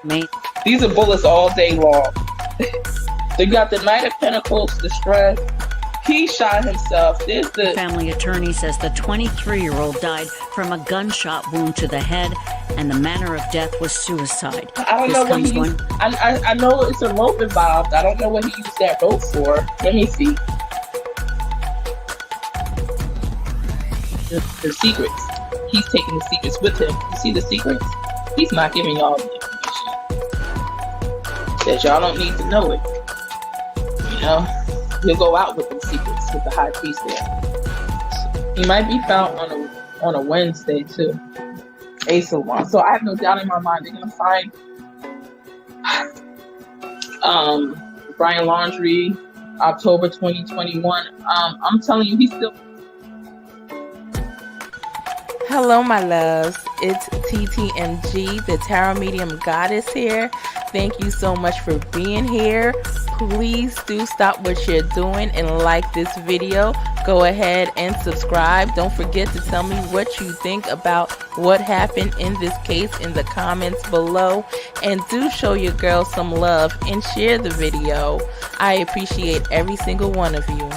Main These are bullets all day long. They got the Knight of Pentacles, the Strength. He shot himself. There's the family attorney says the 23-year-old died from a gunshot wound to the head, and the manner of death was suicide. I don't This know what he comes used. one I know it's a rope involved. I don't know what he used that rope for. Let me see. The secrets. He's taking the secrets with him. You see the secrets? He's not giving y'all the information. Says y'all don't need to know it. You know? He'll go out with the secrets with the high priest there. He might be found on a Wednesday too. Ace of Wands. So I have no doubt in my mind they're gonna find Brian Laundrie, October 2021. I'm telling you, he's still. Hello, my loves. It's TTMG, the Tarot Medium Goddess here. Thank you so much for being here. Please do stop what you're doing and like this video. Go ahead and subscribe. Don't forget to tell me what you think about what happened in this case in the comments below. And do show your girl some love and share the video. I appreciate every single one of you.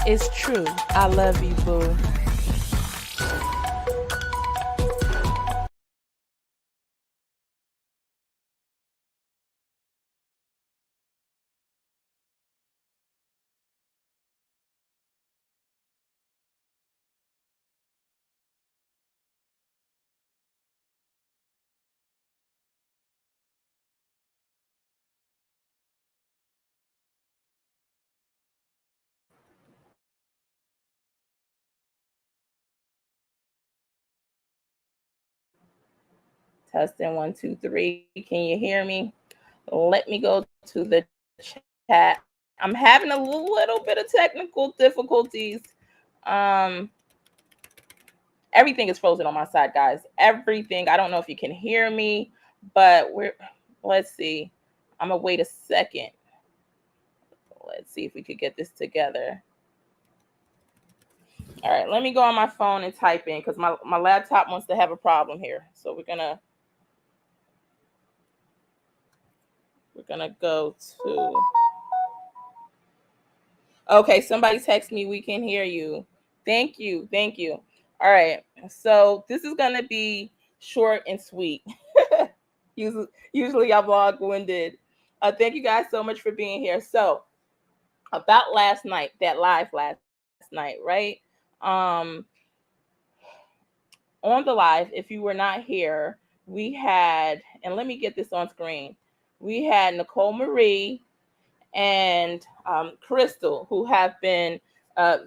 It's true. I love you, boo. Testing 1, 2, 3. Can you hear me? Let me go to the chat. I'm having a little bit of technical difficulties. Everything is frozen on my side, guys. Everything. I don't know if you can hear me, but let's see. I'm gonna wait a second. Let's see if we could get this together. All right, let me go on my phone and type in because my laptop wants to have a problem here. So we're gonna go to. Okay, somebody text me. We can hear you. Thank you. Thank you. All right. So this is going to be short and sweet. Usually I'm long-winded. Thank you guys so much for being here. So about last night, that live last night, right? On the live, if you were not here, we had, and let me get this on screen. We had Nicole Marie and Crystal, who have been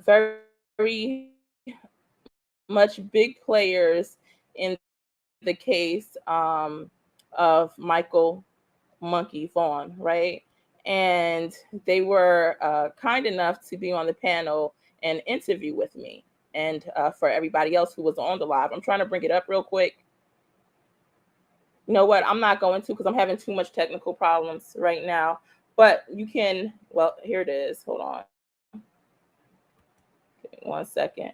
very much big players in the case of Michael Monkey Vaughan, right? And they were kind enough to be on the panel and interview with me. And for everybody else who was on the live, I'm trying to bring it up real quick. You know what? I'm not going to because I'm having too much technical problems right now. But you can, well, here it is. Hold on. Give me 1 second.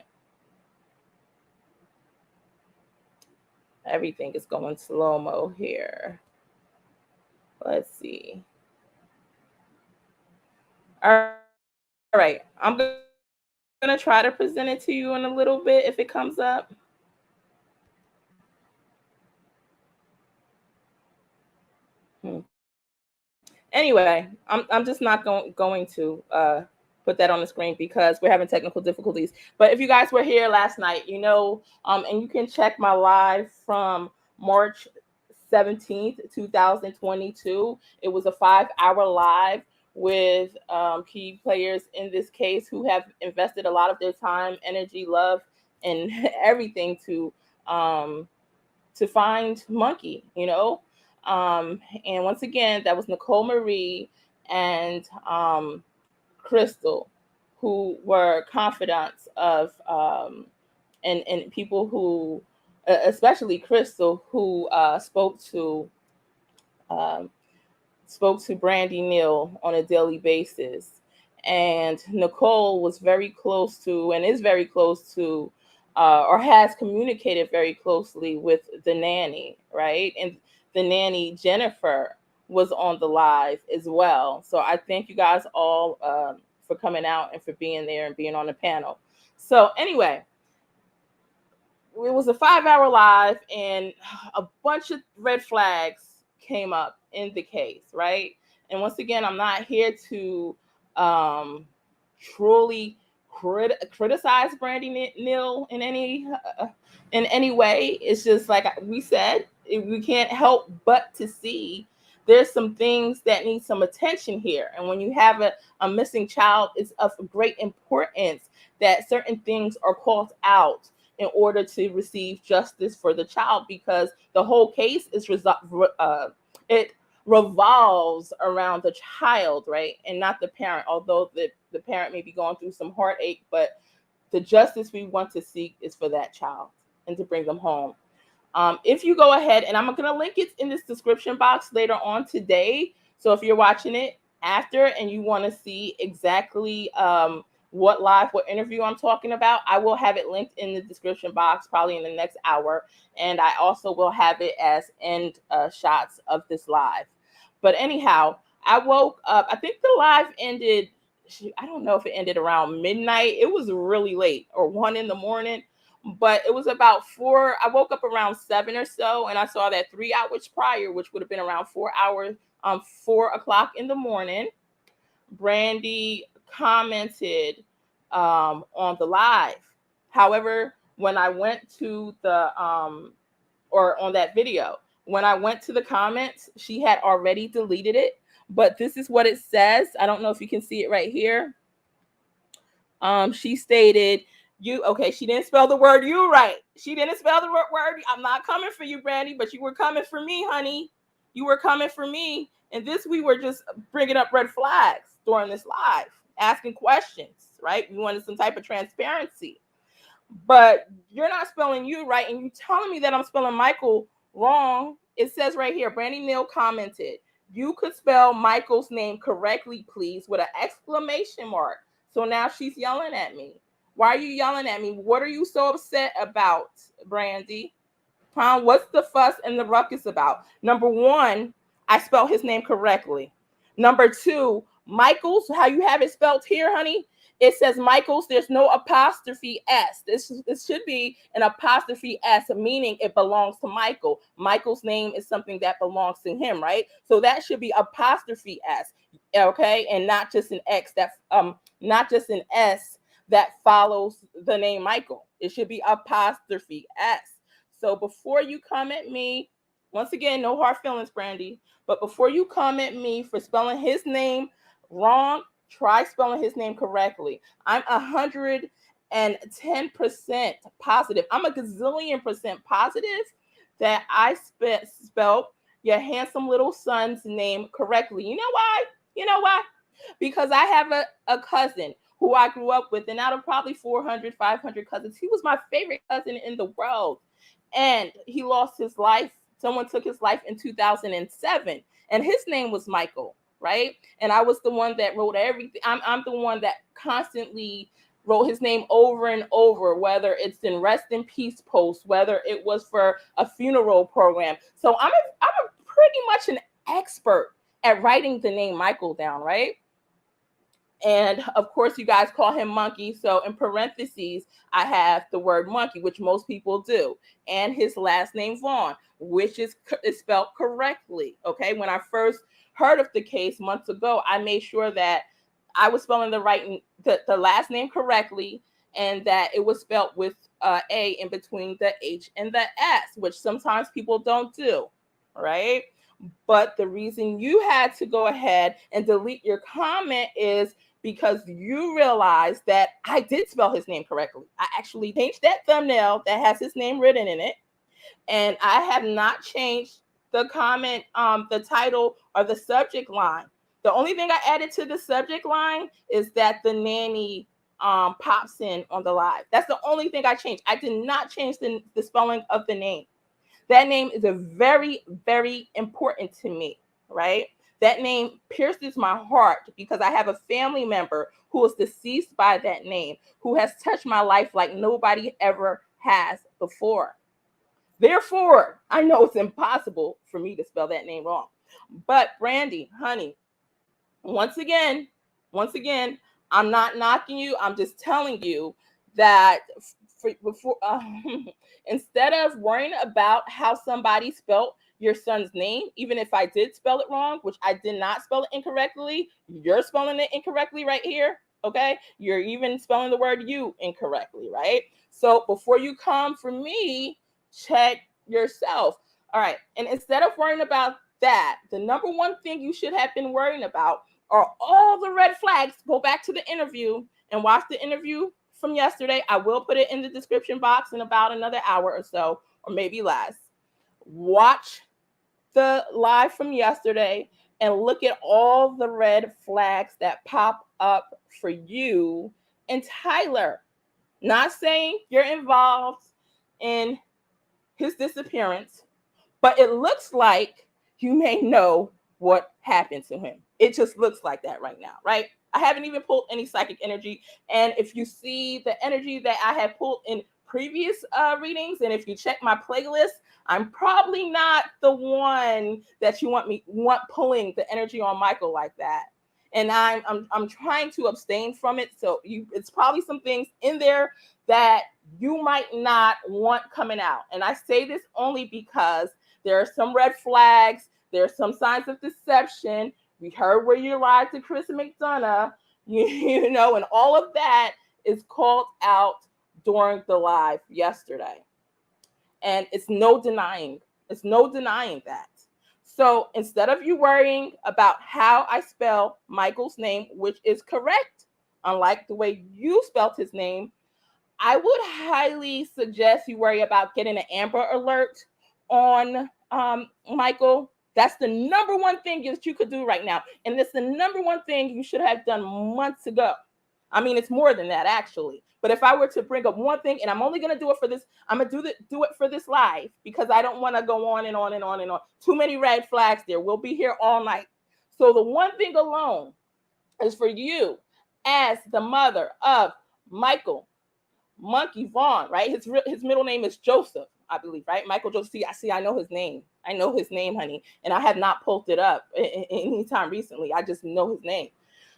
Everything is going slow-mo here. Let's see. All right. I'm going to try to present it to you in a little bit if it comes up. Anyway, I'm just not going to put that on the screen because we're having technical difficulties. But if you guys were here last night, you know, and you can check my live from March 17th, 2022. It was a 5-hour live with key players in this case who have invested a lot of their time, energy, love, and everything to find Monkey, you know. And once again, that was Nicole Marie and Crystal, who were confidants of and people who, especially Crystal, who spoke to Brandi Neal on a daily basis. And Nicole was very close to, and is very close to, or has communicated very closely with the nanny, right? And the nanny Jennifer was on the live as well. So I thank you guys all for coming out and for being there and being on the panel. So anyway, it was a 5-hour live, and a bunch of red flags came up in the case, right? And once again, I'm not here to truly criticize Brandi Neal in any way. It's just like we said, we can't help but to see there's some things that need some attention here. And when you have a missing child, it's of great importance that certain things are called out in order to receive justice for the child, because the whole case is it revolves around the child, right, and not the parent. Although the parent may be going through some heartache, but the justice we want to seek is for that child and to bring them home. If you go ahead, and I'm going to link it in this description box later on today. So if you're watching it after and you want to see exactly what interview I'm talking about, I will have it linked in the description box probably in the next hour. And I also will have it as end shots of this live. But anyhow, I woke up. I think the live ended, I don't know if it ended around midnight. It was really late, or 1 a.m. But it was about 4. I woke up around 7 or so, and I saw that 3 hours prior, which would have been around 4 hours, 4 o'clock in the morning, Brandi commented on the live. However, when I went to the or on that video, when I went to the comments, she had already deleted it. But this is what it says. I don't know if you can see it right here. She stated, she didn't spell the word you right. She didn't spell the word. I'm not coming for you, Brandi, but you were coming for me, honey. You were coming for me. And we were just bringing up red flags during this live, asking questions, right? We wanted some type of transparency. But you're not spelling you right, and you telling me that I'm spelling Michael wrong. It says right here, Brandi Neal commented, "You could spell Michael's name correctly, please," with an exclamation mark. So now she's yelling at me. Why are you yelling at me? What are you so upset about, Brandi? Huh? What's the fuss and the ruckus about? Number one, I spelled his name correctly. Number two, Michael's, how you have it spelled here, honey, it says Michael's, there's no apostrophe S. This should be an apostrophe S, meaning it belongs to Michael. Michael's name is something that belongs to him, right? So that should be apostrophe S, okay? And not just an X, not just an S that follows the name Michael. It should be apostrophe S. So before you come at me, once again, no hard feelings, Brandi, but before you come at me for spelling his name wrong, try spelling his name correctly. I'm 110% positive. I'm a gazillion percent positive that I spelled your handsome little son's name correctly. You know why? You know why? Because I have a cousin who I grew up with, and out of probably 400, 500 cousins, he was my favorite cousin in the world. And he lost his life. Someone took his life in 2007, and his name was Michael, right? And I was the one that wrote everything. I'm the one that constantly wrote his name over and over, whether it's in rest in peace posts, whether it was for a funeral program. So I'm pretty much an expert at writing the name Michael down, right? And of course, you guys call him Monkey. So in parentheses, I have the word monkey, which most people do, and his last name Vaughan, which is spelled correctly. Okay. When I first heard of the case months ago, I made sure that I was spelling the last name correctly, and that it was spelled with A in between the H and the S, which sometimes people don't do, right? But the reason you had to go ahead and delete your comment is because you realized that I did spell his name correctly. I actually changed that thumbnail that has his name written in it, and I have not changed the comment, the title, or the subject line. The only thing I added to the subject line is that the nanny pops in on the live. That's the only thing I changed. I did not change the spelling of the name. That name is a very, very important to me, right? That name pierces my heart because I have a family member who was deceased by that name, who has touched my life like nobody ever has before. Therefore, I know it's impossible for me to spell that name wrong. But Brandi, honey, once again, I'm not knocking you. I'm just telling you that instead of worrying about how somebody spelled your son's name, even if I did spell it wrong, which I did not spell it incorrectly, you're spelling it incorrectly right here. Okay, you're even spelling the word you incorrectly, right? So before you come for me, check yourself. All right, and instead of worrying about that, the number one thing you should have been worrying about are all the red flags. Go back to the interview and watch the interview from yesterday. I will put it in the description box in about another hour or so, or maybe less. Watch the live from yesterday and look at all the red flags that pop up for you and Tyler. Not saying you're involved in his disappearance, but it looks like you may know what happened to him. It just looks like that right now, right? I haven't even pulled any psychic energy. And if you see the energy that I have pulled in previous readings, and if you check my playlist, I'm probably not the one that you want pulling the energy on Michael like that. And I'm trying to abstain from it. So it's probably some things in there that you might not want coming out. And I say this only because there are some red flags. There are some signs of deception. We heard where you lied to Chris McDonough, you know, and all of that is called out during the live yesterday. And it's no denying that. So instead of you worrying about how I spell Michael's name, which is correct, unlike the way you spelled his name, I would highly suggest you worry about getting an Amber Alert on Michael. That's the number one thing that you could do right now. And it's the number one thing you should have done months ago. I mean, it's more than that, actually. But if I were to bring up one thing, and I'm only going to do it for this, I'm going to do it for this live because I don't want to go on and on and on and on. Too many red flags there. We'll be here all night. So the one thing alone is for you as the mother of Michael Monkey Vaughan, right? His middle name is Joseph, I believe, right? Michael Joseph. I know his name. I know his name, honey. And I have not pulled it up any time recently. I just know his name.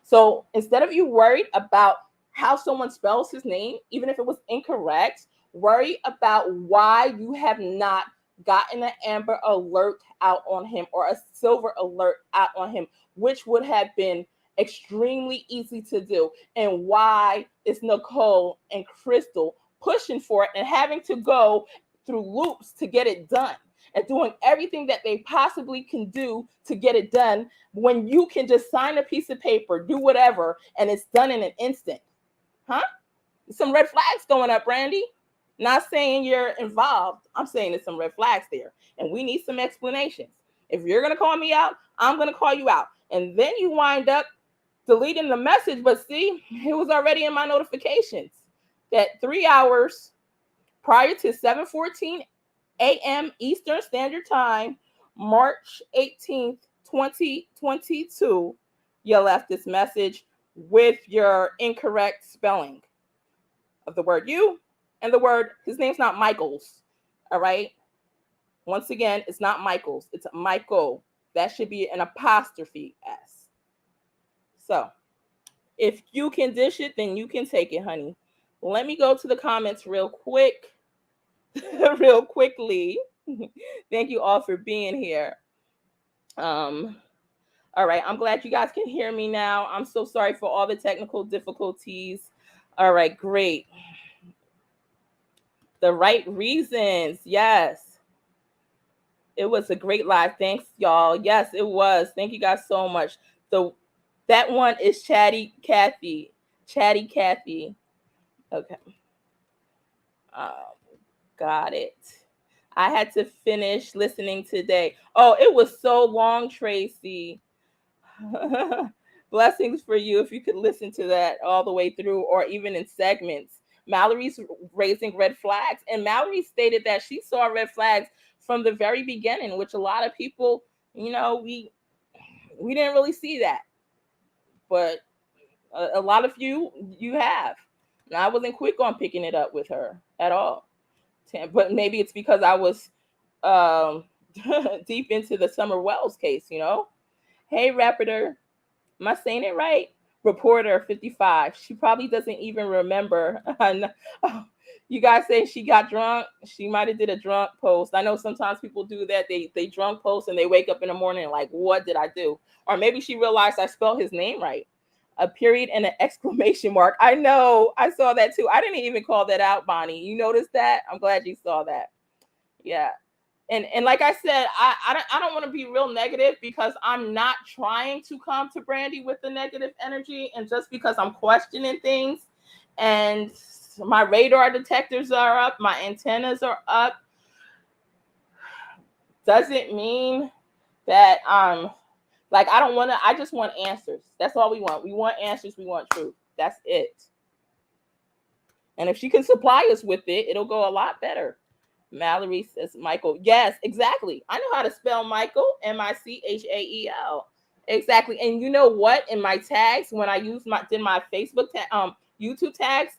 So instead of you worried about how someone spells his name, even if it was incorrect, worry about why you have not gotten an Amber Alert out on him or a Silver Alert out on him, which would have been extremely easy to do, and why is Nicole and Crystal pushing for it and having to go through loops to get it done and doing everything that they possibly can do to get it done when you can just sign a piece of paper, do whatever, and it's done in an instant? Huh? Some red flags going up, Brandi. Not saying you're involved. I'm saying there's some red flags there, and we need some explanations. If you're going to call me out, I'm going to call you out. And then you wind up deleting the message, but see, it was already in my notifications that 3 hours prior to 7:14 a.m. Eastern Standard Time, March 18th, 2022, you left this message with your incorrect spelling of the word you and the word, his name's not Michaels, all right? Once again, it's not Michaels, it's Michael. That should be an apostrophe S. So if you can dish it, then you can take it, honey. Let me go to the comments real quick. Real quickly. Thank you all for being here. All right, I'm glad you guys can hear me now. I'm so sorry for all the technical difficulties. All right, great. The right reasons, yes. It was a great live. Thanks, y'all. Yes, it was. Thank you guys so much. That one is Chatty Cathy. Chatty Cathy. Okay. Got it. I had to finish listening today. Oh, it was so long, Tracy. Blessings for you if you could listen to that all the way through or even in segments. Mallory's raising red flags. And Mallory stated that she saw red flags from the very beginning, which a lot of people, you know, we didn't really see that. But a lot of you have. And I wasn't quick on picking it up with her at all. But maybe it's because I was deep into the Summer Wells case, you know. Hey, Raptor, am I saying it right? Reporter 55. She probably doesn't even remember. You guys say she got drunk. She might have did a drunk post. I know sometimes people do that. They drunk post and they wake up in the morning like, what did I do? Or maybe she realized I spelled his name right. A period and an exclamation mark. I know. I saw that too. I didn't even call that out, Bonnie. You noticed that? I'm glad you saw that. Yeah. And like I said, I don't want to be real negative because I'm not trying to come to Brandi with the negative energy. And just because I'm questioning things and my radar detectors are up, my antennas are up, doesn't mean that like I don't want to. I just want answers. That's all we want. We want answers. We want truth. That's it. And if she can supply us with it, it'll go a lot better. Mallory says Michael. Yes, exactly. I know how to spell Michael. Michael. Exactly. And you know what? In my tags, when I did my Facebook YouTube tags,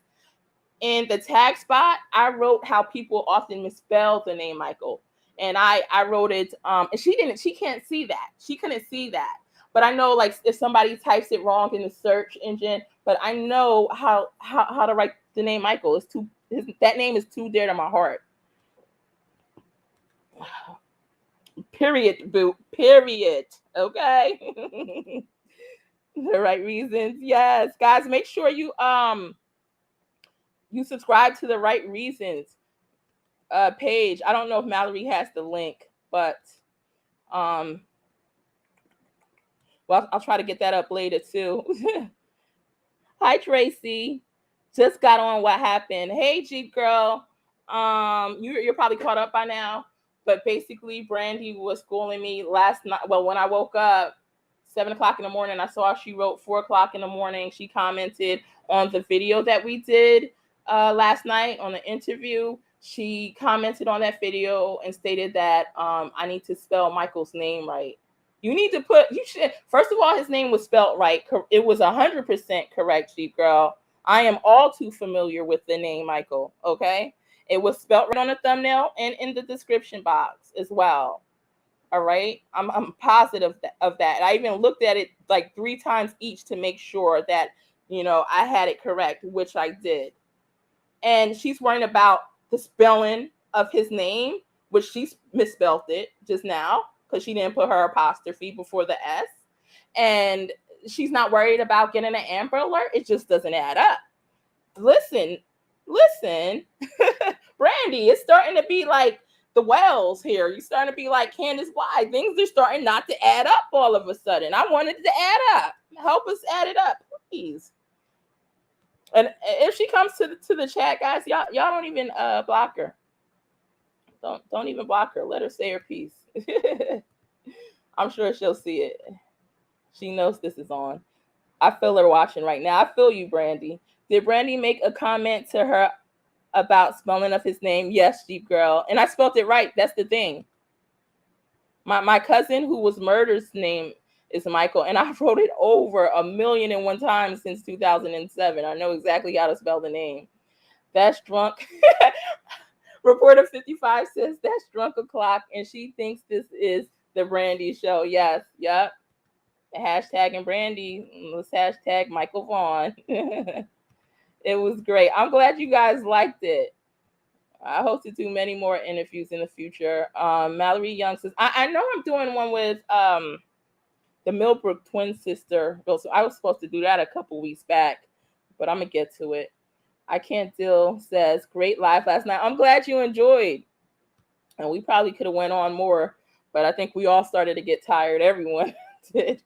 in the tag spot, I wrote how people often misspell the name Michael. And I wrote it, and she can't see that. She couldn't see that. But I know, like, if somebody types it wrong in the search engine, but I know how to write the name Michael. That name is too dear to my heart. Period, boo. Period. Okay. The right reasons. Yes, guys, make sure you subscribe to the Right Reasons page. I don't know if Mallory has the link, but well, I'll try to get that up later too. Hi, Tracy. Just got on. What happened? Hey, Jeep girl. You're probably caught up by now. But basically, Brandi was schooling me last night. Well, when I woke up, 7 o'clock in the morning, I saw she wrote 4 o'clock in the morning. She commented on the video that we did last night on the interview. She commented on that video and stated that I need to spell Michael's name right. First of all, his name was spelled right. It was 100% correct, Jeep girl. I am all too familiar with the name Michael, okay? It was spelled right on the thumbnail and in the description box as well. All right. I'm positive of that. I even looked at it like 3 times each to make sure that, I had it correct, which I did. And she's worrying about the spelling of his name, which she misspelled it just now because she didn't put her apostrophe before the S. And she's not worried about getting an Amber Alert. It just doesn't add up. Listen, Brandi, it's starting to be like the Wells here. You're starting to be like Candace Why. Things are starting not to add up all of a sudden. I wanted it to add up. Help us add it up, please. And if she comes to the chat, guys, y'all don't even block her. Don't even block her. Let her say her piece. I'm sure she'll see it. She knows this is on. I feel her watching right now. I feel you, Brandi. Did Brandi make a comment to her about spelling of his name? Yes, Jeep girl. And I spelled it right. That's the thing. My cousin who was murdered's name is Michael, and I wrote it over 1,000,001 times since 2007. I know exactly how to spell the name. That's drunk. Reporter 55 says that's drunk o'clock, and she thinks this is the Brandi show. Yes, yep. Hashtagging Brandi. Let's hashtag Michael Vaughan. It was great. I'm glad you guys liked it. I hope to do many more interviews in the future. Mallory Young says, I know I'm doing one with the Millbrook twin sister. So I was supposed to do that a couple weeks back, but I'm going to get to it. I Can't Deal says, great live last night. I'm glad you enjoyed. And we probably could have went on more, but I think we all started to get tired. Everyone did.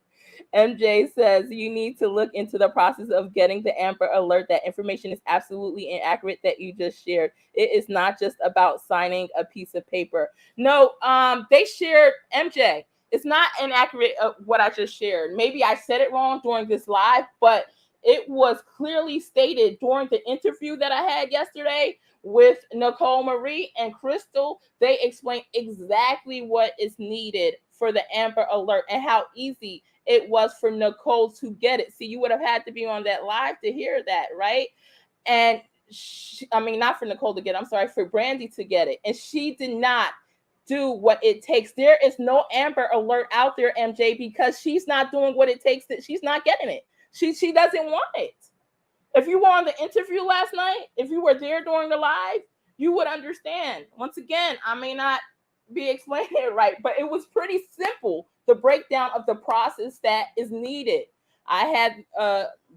MJ says you need to look into the process of getting the Amber Alert. That information is absolutely inaccurate that you just shared. It is not just about signing a piece of paper. No, they shared, MJ. It's not inaccurate what I just shared. Maybe I said it wrong during this live, but it was clearly stated during the interview that I had yesterday with Nicole Marie and Crystal. They explained exactly what is needed for the Amber Alert and how easy it was for Nicole to get it. See, you would have had to be on that live to hear that, right? And not for Nicole to get it, I'm sorry, for Brandi to get it. And she did not do what it takes. There is no Amber Alert out there, MJ, because she's not doing what it takes. That she's not getting it. She doesn't want it. If you were on the interview last night, if you were there during the live, you would understand. Once again, I may not be explaining it right, but it was pretty simple, the breakdown of the process that is needed. I had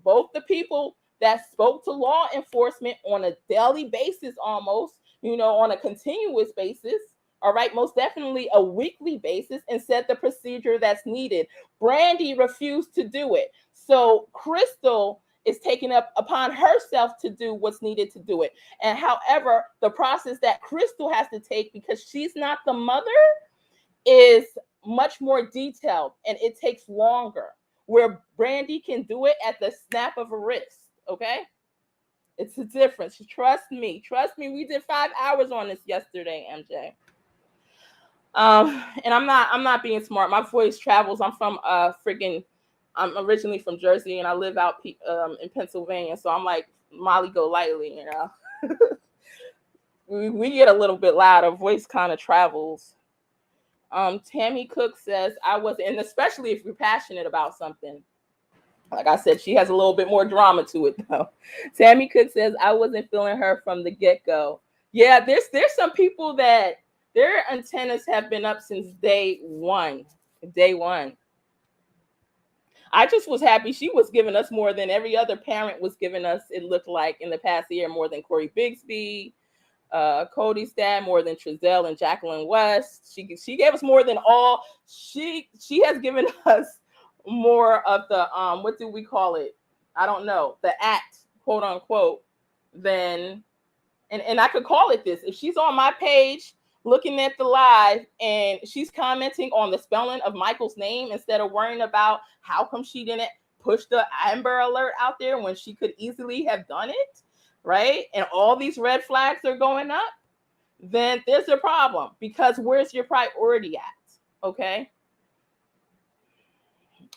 both the people that spoke to law enforcement on a daily basis, almost, on a continuous basis, all right, most definitely a weekly basis, and said the procedure that's needed. Brandi refused to do it. So Crystal is taking up upon herself to do what's needed to do it. And however, the process that Crystal has to take, because she's not the mother, is much more detailed and it takes longer, where Brandi can do it at the snap of a wrist. Okay, it's a difference. Trust me. We did 5 hours on this yesterday, MJ. And I'm not being smart. My voice travels. I'm from I'm originally from Jersey and I live out in Pennsylvania. So I'm like Molly Go Lightly, we get a little bit louder. Voice kind of travels. Tammy Cook says, I was, and especially if you're passionate about something. Like I said, she has a little bit more drama to it though. Tammy Cook says, I wasn't feeling her from the get-go. Yeah, there's some people that their antennas have been up since day one. I just was happy she was giving us more than every other parent was giving us, it looked like, in the past year, more than Corey Bigsby, Cody Stad, more than Trezell and Jacqueline West. She gave us more than all. She has given us more of the what do we call it? I don't know, the act, quote unquote, than and I could call it this. If she's on my page looking at the live and she's commenting on the spelling of Michael's name instead of worrying about how come she didn't push the Amber Alert out there when she could easily have done it, right? And all these red flags are going up, then there's a problem, because where's your priority at? Okay.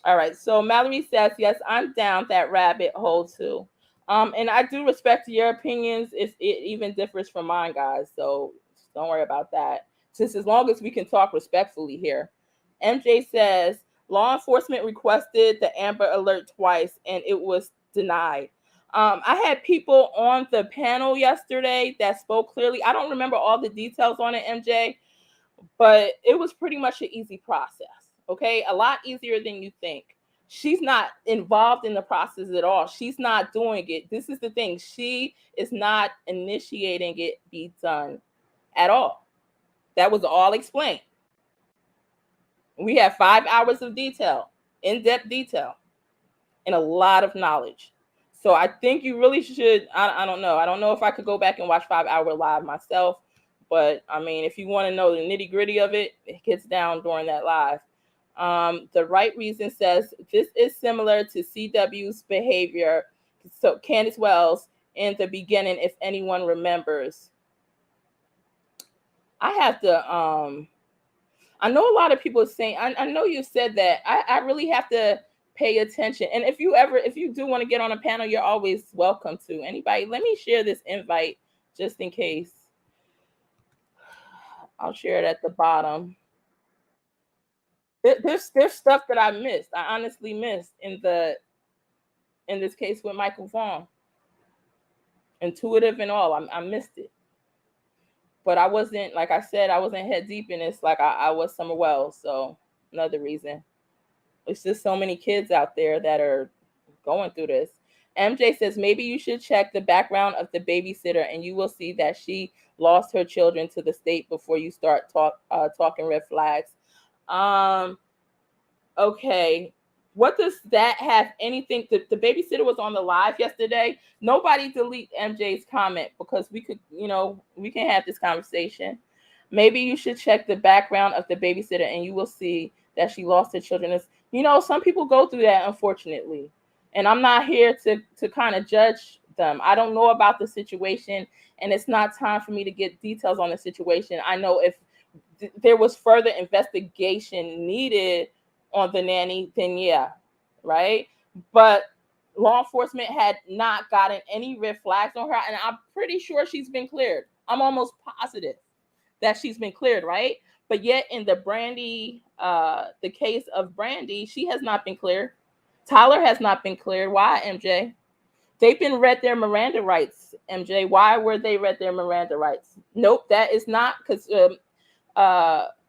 All right. So Mallory says, yes, I'm down that rabbit hole too. And I do respect your opinions if it even differs from mine, guys. So don't worry about that. Just as long as we can talk respectfully here. MJ says, law enforcement requested the Amber Alert twice and it was denied. I had people on the panel yesterday that spoke clearly. I don't remember all the details on it, MJ, but it was pretty much an easy process. Okay, a lot easier than you think. She's not involved in the process at all. She's not doing it. This is the thing. She is not initiating it be done at all. That was all explained. We have 5 hours of detail, in-depth detail, and a lot of knowledge. So I think you really should, I don't know. I don't know if I could go back and watch 5 Hour Live myself, but I mean, if you want to know the nitty gritty of it, it gets down during that live. The Right Reason says, this is similar to CW's behavior. So Candace Wells in the beginning, if anyone remembers. I have to, I know a lot of people are saying, I know you said that. I really have to pay attention. And if you do want to get on a panel, you're always welcome to. Anybody, let me share this invite just in case. I'll share it at the bottom. There's stuff that I missed. I honestly missed in this case with Michael Vaughan. Intuitive and all, I missed it. But I wasn't, like I said, I wasn't head deep in this like I was somewhere else. So another reason. It's just so many kids out there that are going through this. MJ says, maybe you should check the background of the babysitter and you will see that she lost her children to the state before you start talking red flags. Okay. What does that have anything? The babysitter was on the live yesterday. Nobody delete MJ's comment because we could, we can have this conversation. Maybe you should check the background of the babysitter and you will see that she lost her children. Some people go through that, unfortunately. And I'm not here to kind of judge them. I don't know about the situation, and it's not time for me to get details on the situation. I know if there was further investigation needed on the nanny, then yeah, right? But law enforcement had not gotten any red flags on her, and I'm pretty sure she's been cleared. I'm almost positive that she's been cleared, right? But yet in the Brandi, the case of Brandi, she has not been cleared. Tyler has not been cleared. Why, MJ? They've been read their Miranda rights, MJ. Why were they read their Miranda rights? Nope, that is not, because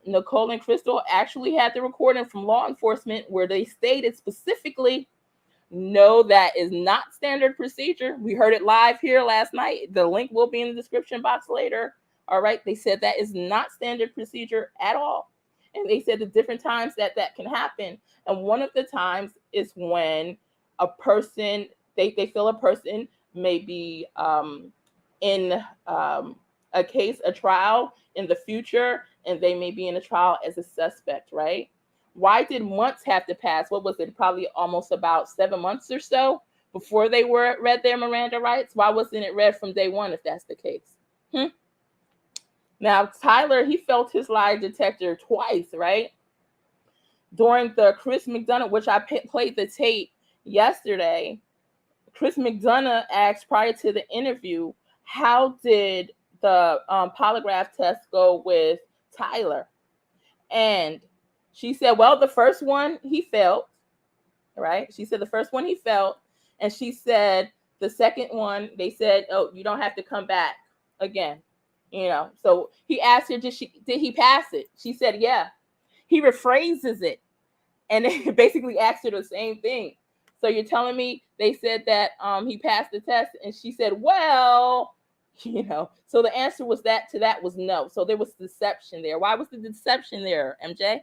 Nicole and Crystal actually had the recording from law enforcement where they stated specifically, no, that is not standard procedure. We heard it live here last night. The link will be in the description box later. All right. They said that is not standard procedure at all. And they said the different times that can happen. And one of the times is when a person, they feel a person may be in a case, a trial in the future, and they may be in a trial as a suspect, right? Why did months have to pass? What was it? Probably almost about 7 months or so before they were read their Miranda rights. Why wasn't it read from day one if that's the case? Now, Tyler, he felt his lie detector twice, right? During the Chris McDonough, which I played the tape yesterday, Chris McDonough asked prior to the interview, how did the polygraph test go with Tyler? And she said, well, the first one he failed, right? She said the first one he failed. And she said the second one, they said, oh, you don't have to come back again. You know, so he asked her, did he pass it? She said, yeah. He rephrases it and it basically asked her the same thing. So you're telling me they said that he passed the test, and she said, well, you know, so the answer was that was no. So there was deception there. Why was the deception there, MJ?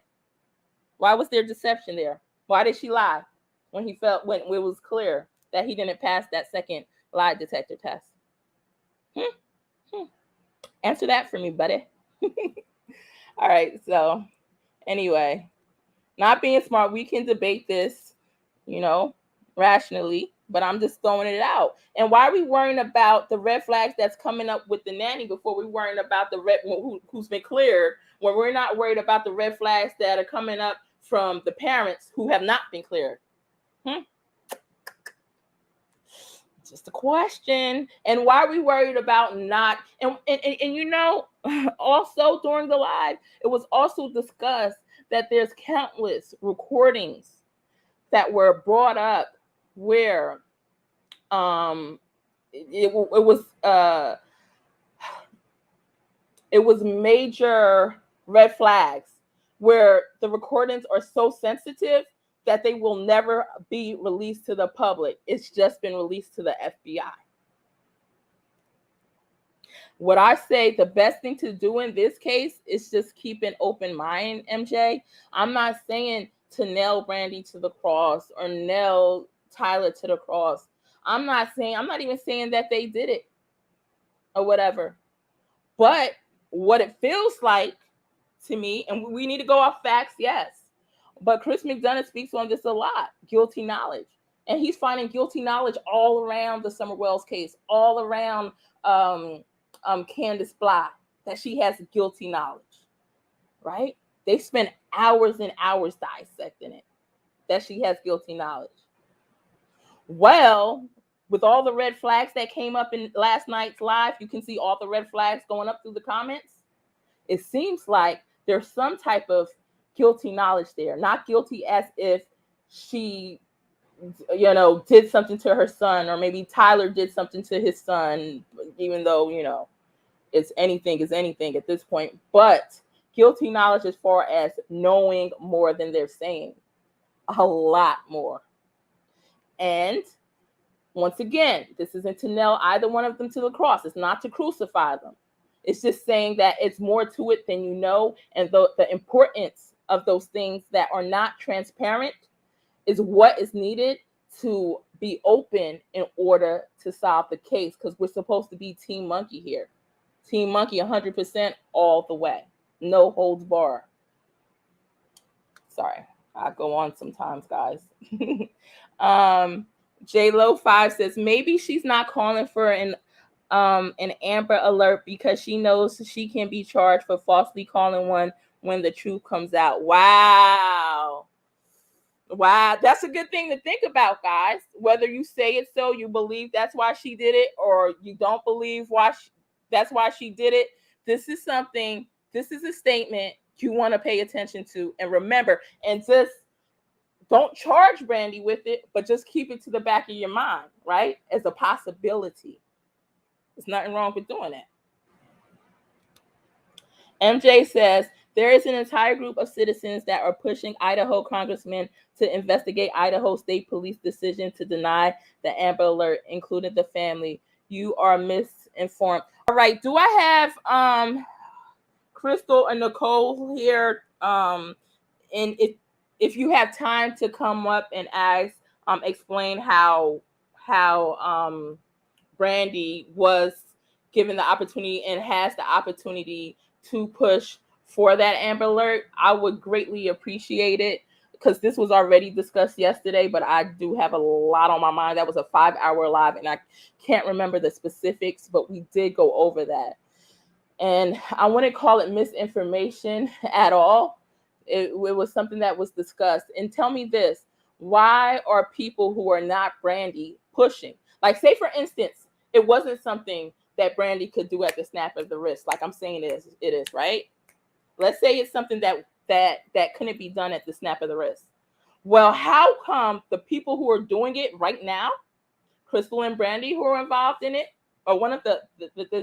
Why was there deception there? Why did she lie when it was clear that he didn't pass that second lie detector test? Answer that for me, buddy. All right. So anyway, not being smart, we can debate this, you know, rationally, but I'm just throwing it out. And why are we worrying about the red flags that's coming up with the nanny before we're worrying about the who's been cleared, when we're not worried about the red flags that are coming up from the parents who have not been cleared? Just a question. And why are we worried about not? And you know, also during the live, it was also discussed that there's countless recordings that were brought up where it was major red flags, where the recordings are so sensitive that they will never be released to the public. It's just been released to the FBI. What I say the best thing to do in this case is just keep an open mind, MJ. I'm not saying to nail Brandi to the cross or nail Tyler to the cross. I'm not even saying that they did it or whatever. But what it feels like to me, and we need to go off facts, yes. But Chris McDonough speaks on this a lot, guilty knowledge. And he's finding guilty knowledge all around the Summer Wells case, all around Candace Bly, that she has guilty knowledge, right? They spent hours and hours dissecting it, that she has guilty knowledge. Well, with all the red flags that came up in last night's live, you can see all the red flags going up through the comments. It seems like there's some type of guilty knowledge there, not guilty as if she, you know, did something to her son, or maybe Tyler did something to his son, even though, you know, it's anything is anything at this point, but guilty knowledge as far as knowing more than they're saying, a lot more. And once again, this isn't to nail either one of them to the cross. It's not to crucify them. It's just saying that it's more to it than you know, and the importance of those things that are not transparent is what is needed to be open in order to solve the case, because we're supposed to be Team Monkey here. Team Monkey 100% all the way. No holds barred. Sorry, I go on sometimes, guys. J-Lo5 says maybe she's not calling for an Amber Alert because she knows she can be charged for falsely calling one when the truth comes out. Wow. Wow, that's a good thing to think about, guys. Whether you say it so, you believe that's why she did it, or you don't believe that's why she did it. This is a statement you want to pay attention to and remember, and just don't charge Brandi with it, but just keep it to the back of your mind, right? As a possibility. There's nothing wrong with doing that. MJ says, there is an entire group of citizens that are pushing Idaho congressmen to investigate Idaho State Police decision to deny the Amber Alert, including the family. You are misinformed. All right, do I have Crystal and Nicole here? And if you have time to come up and explain how Brandi was given the opportunity and has the opportunity to push for that Amber Alert, I would greatly appreciate it, because this was already discussed yesterday, but I do have a lot on my mind. That was a 5-hour live, and I can't remember the specifics, but we did go over that. And I wouldn't call it misinformation at all. It was something that was discussed. And tell me this, why are people who are not Brandi pushing? Like, say, for instance, it wasn't something that Brandi could do at the snap of the wrist. Like I'm saying it is, right? Let's say it's something that couldn't be done at the snap of the wrist. Well, how come the people who are doing it right now, Crystal and Brandi, who are involved in it, or one of the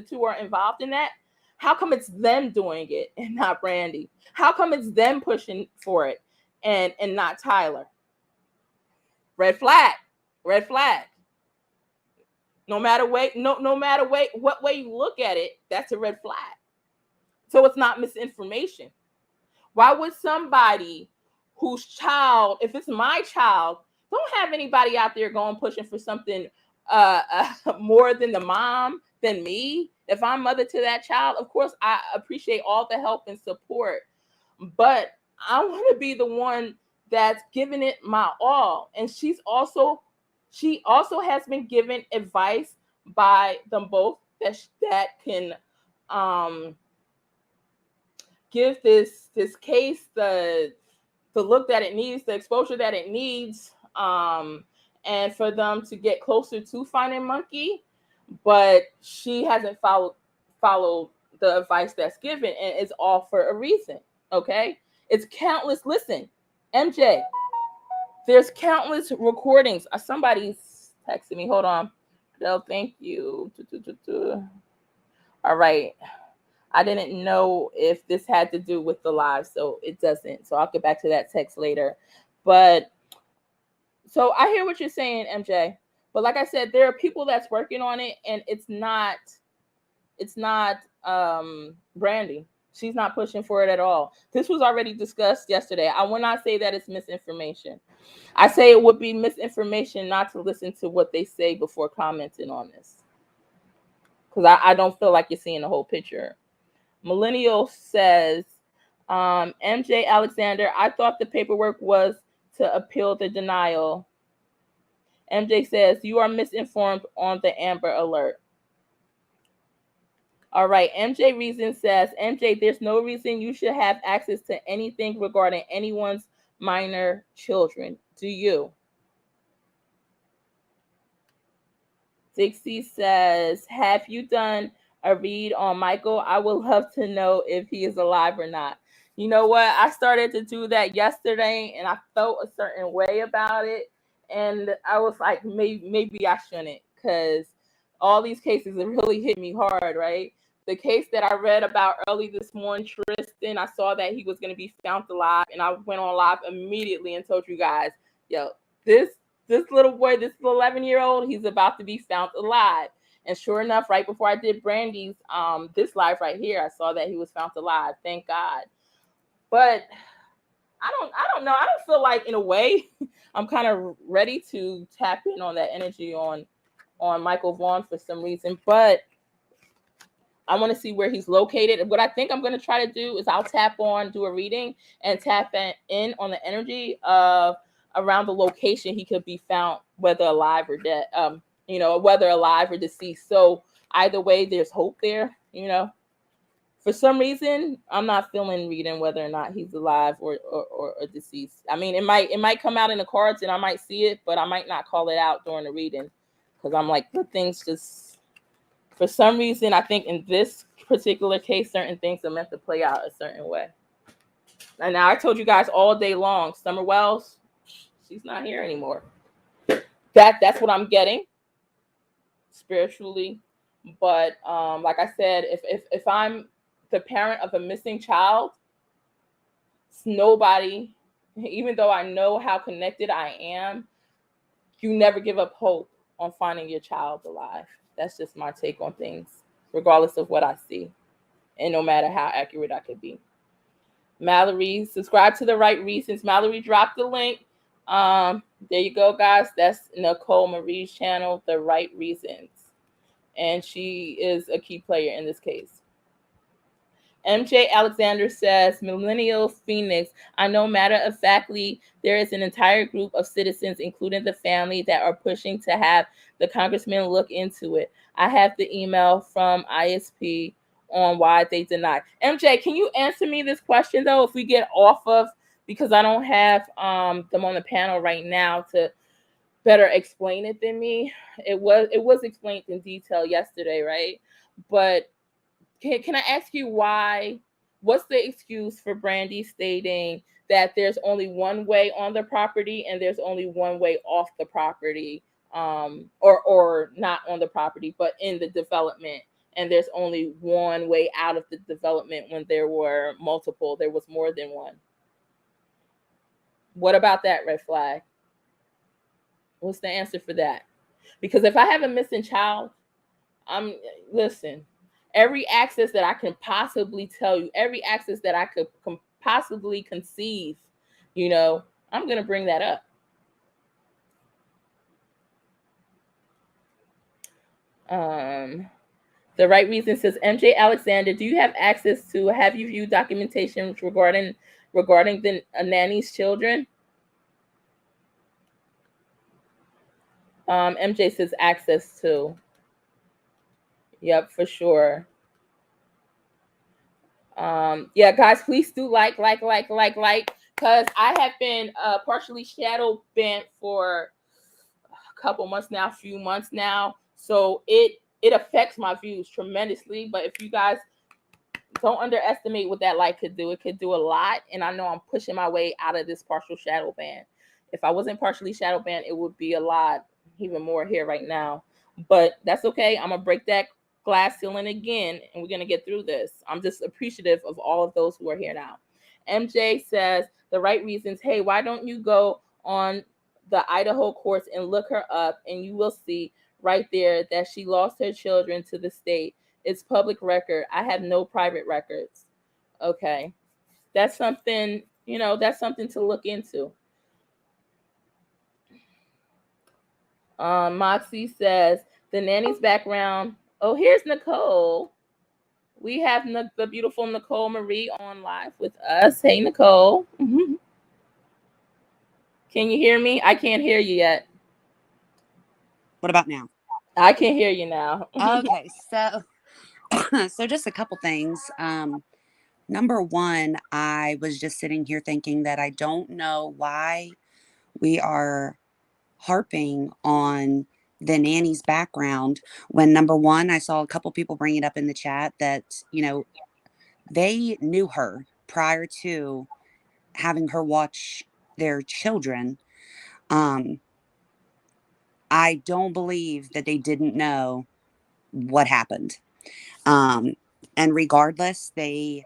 two are involved in that, how come it's them doing it and not Brandi? How come it's them pushing for it and not Tyler? Red flag. Red flag. No matter what way you look at it, that's a red flag. So it's not misinformation. Why would somebody whose child, if it's my child, don't have anybody out there going pushing for something more than the mom, than me? If I'm mother to that child, of course, I appreciate all the help and support, but I want to be the one that's giving it my all. And she also has been given advice by them both that can give this case the look that it needs, the exposure that it needs, and for them to get closer to finding Monkey. But she hasn't followed the advice that's given, and it's all for a reason. Okay, it's countless. Listen, MJ, there's countless recordings. Somebody's texting me. Hold on. No, thank you. All right. I didn't know if this had to do with the live, so it doesn't. So I'll get back to that text later. But so I hear what you're saying, MJ. But like I said, there are people that's working on it, and it's not Brandi. She's not pushing for it at all. This was already discussed yesterday. I will not say that it's misinformation. I say it would be misinformation not to listen to what they say before commenting on this, because I don't feel like you're seeing the whole picture. Millennial says, MJ Alexander, I thought the paperwork was to appeal the denial. MJ says, you are misinformed on the Amber Alert. All right, MJ Reason says, MJ, there's no reason you should have access to anything regarding anyone's minor children. Do you? Dixie says, have you done a read on Michael? I would love to know if he is alive or not. You know what? I started to do that yesterday, and I felt a certain way about it. And I was like, maybe I shouldn't, because all these cases have really hit me hard, right? The case that I read about early this morning, Tristan, I saw that he was going to be found alive, and I went on live immediately and told you guys, yo, this little boy, this 11-year-old, he's about to be found alive. And sure enough, right before I did Brandi's this live right here, I saw that he was found alive. Thank God. But I don't know. I don't feel like, in a way, I'm kind of ready to tap in on that energy on Michael Vaughan for some reason. But I want to see where he's located. What I think I'm going to try to do is I'll do a reading and tap in on the energy of around the location he could be found, whether alive or dead, whether alive or deceased. So either way, there's hope there, For some reason, I'm not feeling reading whether or not he's alive or deceased. I mean, it might come out in the cards and I might see it, but I might not call it out during the reading because I'm like, the things just, for some reason, I think in this particular case, certain things are meant to play out a certain way. And now I told you guys all day long, Summer Wells, she's not here anymore. That's what I'm getting spiritually. But like I said, if I'm the parent of a missing child, it's nobody, even though I know how connected I am, you never give up hope on finding your child alive. That's just my take on things, regardless of what I see, and no matter how accurate I could be. Mallory, subscribe to The Right Reasons. Mallory dropped the link. There you go, guys. That's Nicole Marie's channel, The Right Reasons. And she is a key player in this case. MJ Alexander says, Millennial Phoenix, I know matter of factly there is an entire group of citizens, including the family, that are pushing to have the congressman look into it. I have the email from ISP on why they deny. MJ, can you answer me this question, though, if we get off of, because I don't have them on the panel right now to better explain it than me. It was explained in detail yesterday, right? But can I ask you why? What's the excuse for Brandi stating that there's only one way on the property and there's only one way off the property, or not on the property, but in the development, and there's only one way out of the development when there were multiple, there was more than one? What about that red flag? What's the answer for that? Because if I have a missing child, listen, every access that I can possibly tell you, every access that I could possibly conceive, I'm going to bring that up. The Right Reason says, MJ Alexander, do you have access to, have you viewed documentation regarding the nanny's children? MJ says access to. Yep, for sure. Yeah, guys, please do like, because I have been partially shadow banned for a couple months now, few months now. So it affects my views tremendously. But if you guys don't underestimate what that light could do, it could do a lot. And I know I'm pushing my way out of this partial shadow ban. If I wasn't partially shadow banned, it would be a lot, even more here right now. But that's okay. I'm going to break that glass ceiling again, and we're going to get through this. I'm just appreciative of all of those who are here now. MJ says, The Right Reasons, hey, why don't you go on the Idaho courts and look her up, and you will see right there that she lost her children to the state. It's public record. I have no private records. Okay. That's something, that's something to look into. Moxie says, the nanny's background. Oh, here's Nicole. We have the beautiful Nicole Marie on live with us. Hey, Nicole. Can you hear me? I can't hear you yet. What about now? I can hear you now. Okay, so just a couple things. Number one, I was just sitting here thinking that I don't know why we are harping on the nanny's background when, number one, I saw a couple people bring it up in the chat that, they knew her prior to having her watch their children. I don't believe that they didn't know what happened. And regardless, they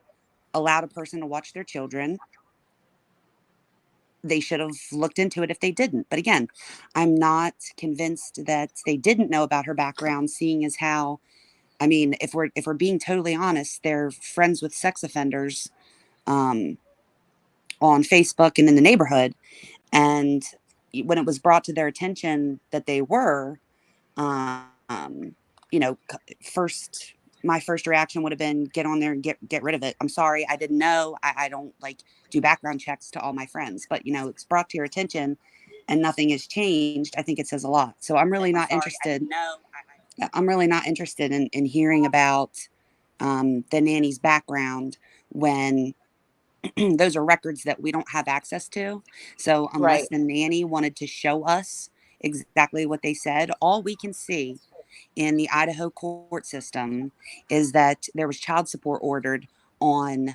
allowed a person to watch their children. They should have looked into it if they didn't. But again, I'm not convinced that they didn't know about her background, seeing as how, I mean, if we're being totally honest, they're friends with sex offenders on Facebook and in the neighborhood. And when it was brought to their attention that they were, my first reaction would have been get on there and get rid of it. I'm sorry, I didn't know. I don't do background checks to all my friends, but it's brought to your attention and nothing has changed. I think it says a lot. So I'm really not interested. I'm really not interested in hearing about the nanny's background when those are records that we don't have access to. So Right. unless the nanny wanted to show us exactly what they said, all we can see in the Idaho court system is that there was child support ordered on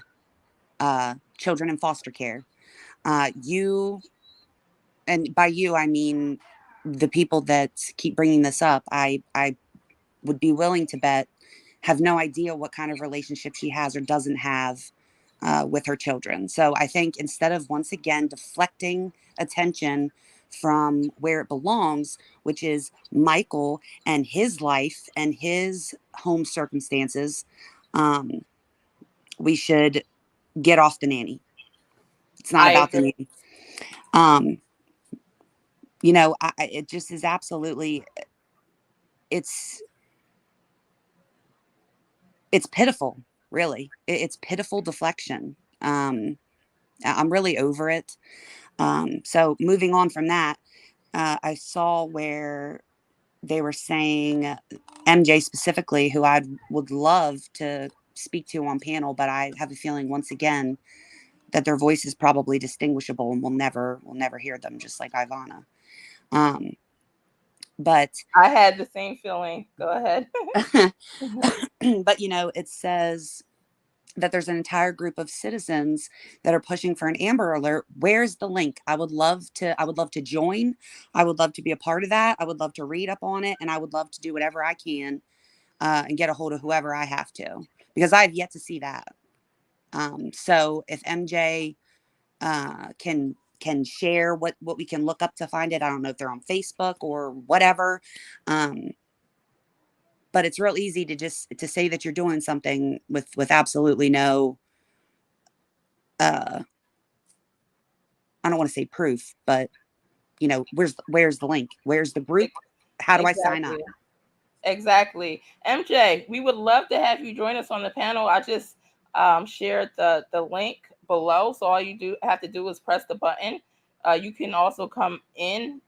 children in foster care. You, and by you, I mean the people that keep bringing this up, I would be willing to bet have no idea what kind of relationship she has or doesn't have with her children. So I think instead of once again deflecting attention from where it belongs, which is Michael and his life and his home circumstances, um, we should get off the nanny. It's not I about the agree. nanny. It just is absolutely, it's it's pitiful, really. It's pitiful deflection. I'm really over it. So moving on from that, I saw where they were saying MJ specifically, who I would love to speak to on panel, but I have a feeling once again that their voice is probably distinguishable and we'll never hear them, just like Ivana. Um, but I had the same feeling. Go ahead. but it says that there's an entire group of citizens that are pushing for an Amber Alert. Where's the link? I would love to join. I would love to be a part of that. I would love to read up on it, and I would love to do whatever I can and get a hold of whoever I have to, because I've yet to see that. So if MJ can share what we can look up to find it. I don't know if they're on Facebook or whatever. Um, but it's real easy to say that you're doing something with absolutely no I don't want to say proof, but where's the link? Where's the group? How do I sign up? Exactly. Exactly. MJ, we would love to have you join us on the panel. I just shared the link below. So all you have to do is press the button. You can also come in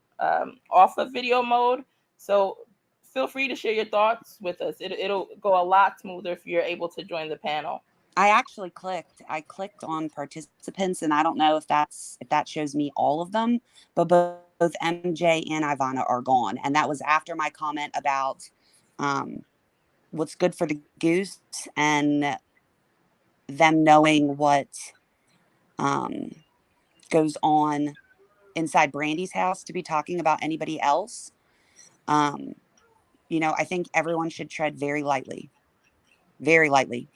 off of video mode. So feel free to share your thoughts with us. It'll go a lot smoother if you're able to join the panel. I clicked on participants, and I don't know if that shows me all of them, but both MJ and Ivana are gone. And that was after my comment about um, what's good for the goose and them knowing what um, goes on inside Brandy's house to be talking about anybody else. Um, I think everyone should tread very lightly,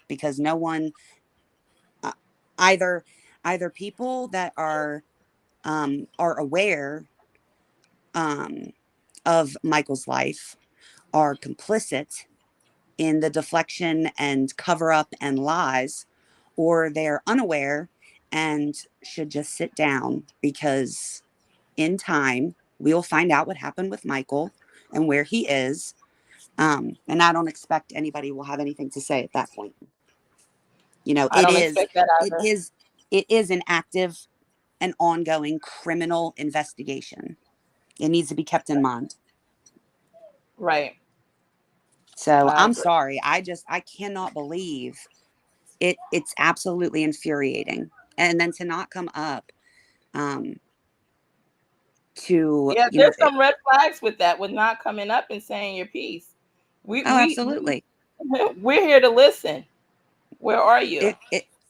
because no one, uh, either people that are aware um, of Michael's life are complicit in the deflection and cover up and lies, or they're unaware and should just sit down, because in time we'll find out what happened with Michael and where he is. And I don't expect anybody will have anything to say at that point. I It don't is, expect that it either. is, it is an active and ongoing criminal investigation. It needs to be kept in mind. Right. So I I'm agree. sorry. I cannot believe it. It's absolutely infuriating. And then to not come up um, to, Yeah, there's some red flags with that, with not coming up and saying your piece. We oh, we absolutely. we're here to listen. Where are you?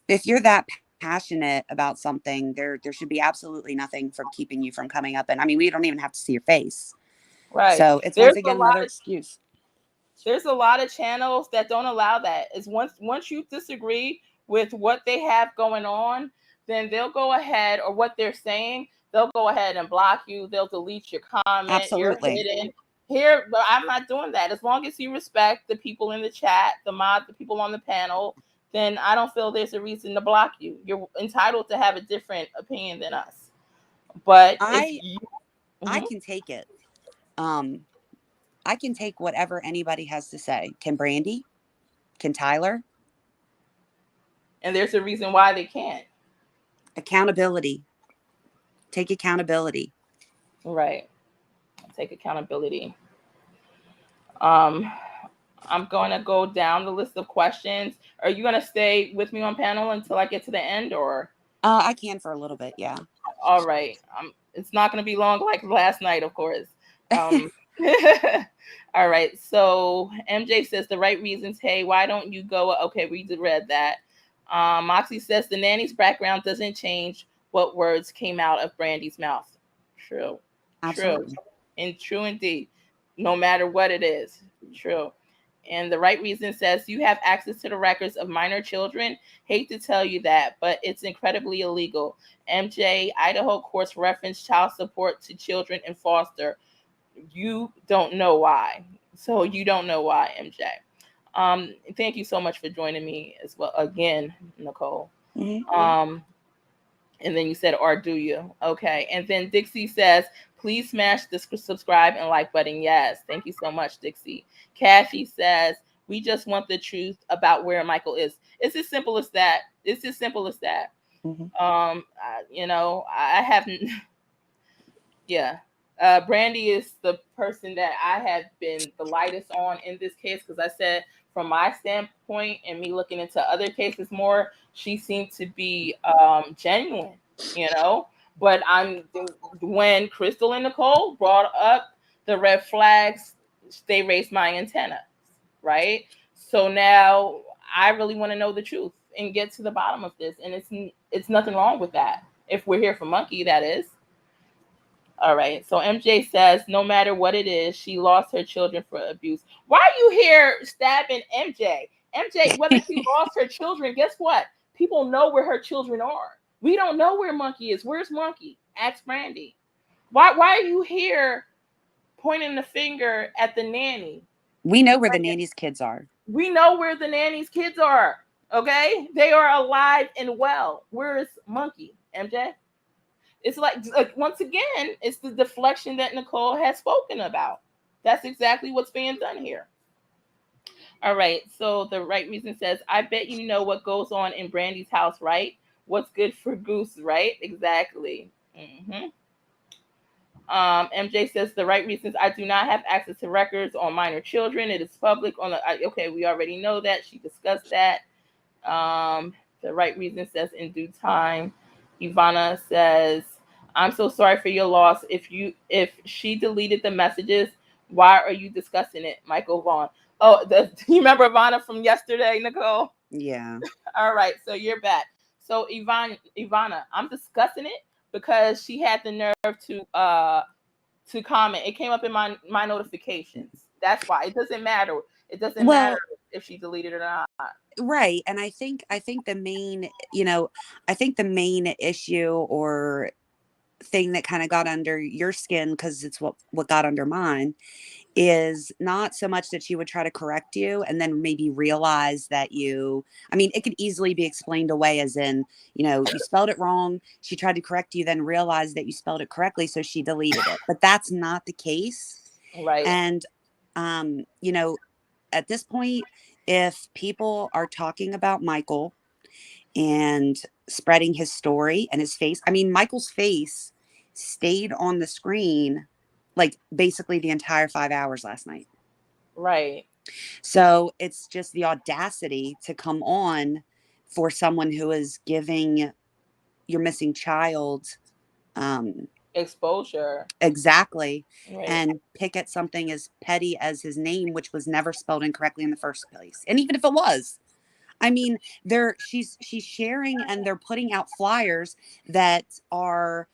If you're that passionate about something, there should be absolutely nothing from keeping you from coming up. And I mean, we don't even have to see your face. Right. So it's once There's a again lot another of excuse. there's a lot of channels that don't allow that. Is once you disagree with what they have going on, then they'll go ahead, or what they're saying, they'll go ahead and block you. They'll delete your comment. You're Absolutely. hidden here, but I'm not doing that. As long as you respect the people in the chat, the people on the panel, then I don't feel there's a reason to block you. You're entitled to have a different opinion than us. But if I you I Mhm. can take it. Um, I can take whatever anybody has to say. Can Brandy? Can Tyler? And there's a reason why they can't. Accountability. Take accountability. Right. Take accountability. Um, I'm going to go down the list of questions. Are you going to stay with me on panel until I get to the end, or? I can for a little bit, yeah. All right. It's not going to be long like last night, of course. Um, all right. So MJ says the right reasons. Hey, why don't you go? Okay, we just read that. Moxie says the nanny's background doesn't change what words came out of Brandy's mouth. True. True. Absolutely. And true indeed. No matter what it is. True. And the right reason says you have access to the records of minor children. Hate to tell you that, but it's incredibly illegal. MJ, Idaho courts reference child support to children in foster. You don't know why. So you don't know why, MJ. Thank you so much for joining me as well again, Nicole. Mm-hmm. And then you said, or do you? Okay. And then Dixie says, please smash the subscribe and like button. Yes. Thank you so much, Dixie. Kathy says, we just want the truth about where Michael is. It's as simple as that. It's as simple as that. Mm-hmm. I haven't. Yeah. Brandi is the person that I have been the lightest on in this case, because I said from my standpoint and me looking into other cases more, she seemed to be genuine, But when Crystal and Nicole brought up the red flags, they raised my antenna, right? So now I really want to know the truth and get to the bottom of this, and it's nothing wrong with that. If we're here for Monkey, that is. All right. So MJ says, no matter what it is, she lost her children for abuse. Why are you here stabbing MJ? MJ, whether she lost her children, guess what? People know where her children are. We don't know where Monkey is. Where's Monkey? Ask Brandi. Why are you here pointing the finger at the nanny? We know where the nanny's kids are. We know where the nanny's kids are. Okay? They are alive and well. Where is Monkey, MJ? It's like once again, it's the deflection that Nicole has spoken about. That's exactly what's being done here. All right. So the right reason says, I bet you know what goes on in Brandi's house, right? What's good for Goose, right? Exactly. Mm-hmm. MJ says the right reasons, I do not have access to records on minor children. It is public on the. Okay, we already know that. She discussed that. The right reason says in due time. Ivana says, I'm so sorry for your loss. If she deleted the messages, why are you discussing it? Michael Vaughan. Oh, do you remember Ivana from yesterday, Nicole? Yeah. All right, so you're back. So Ivana, I'm discussing it because she had the nerve to comment. It came up in my notifications. That's why. It doesn't matter. It doesn't matter if she deleted it or not. Right. And I think the main, I think the main issue or thing that kind of got under your skin, because it's what got under mine, is not so much that she would try to correct you and then maybe realize that it could easily be explained away as in, you spelled it wrong. She tried to correct you, then realized that you spelled it correctly. So she deleted it. But that's not the case. Right. And, at this point, if people are talking about Michael and spreading his story and his face, Michael's face stayed on the screen like basically the entire 5 hours last night. Right. So it's just the audacity to come on for someone who is giving your missing child exposure. Exactly. Right. And pick at something as petty as his name, which was never spelled incorrectly in the first place. And even if it was, she's sharing and they're putting out flyers that are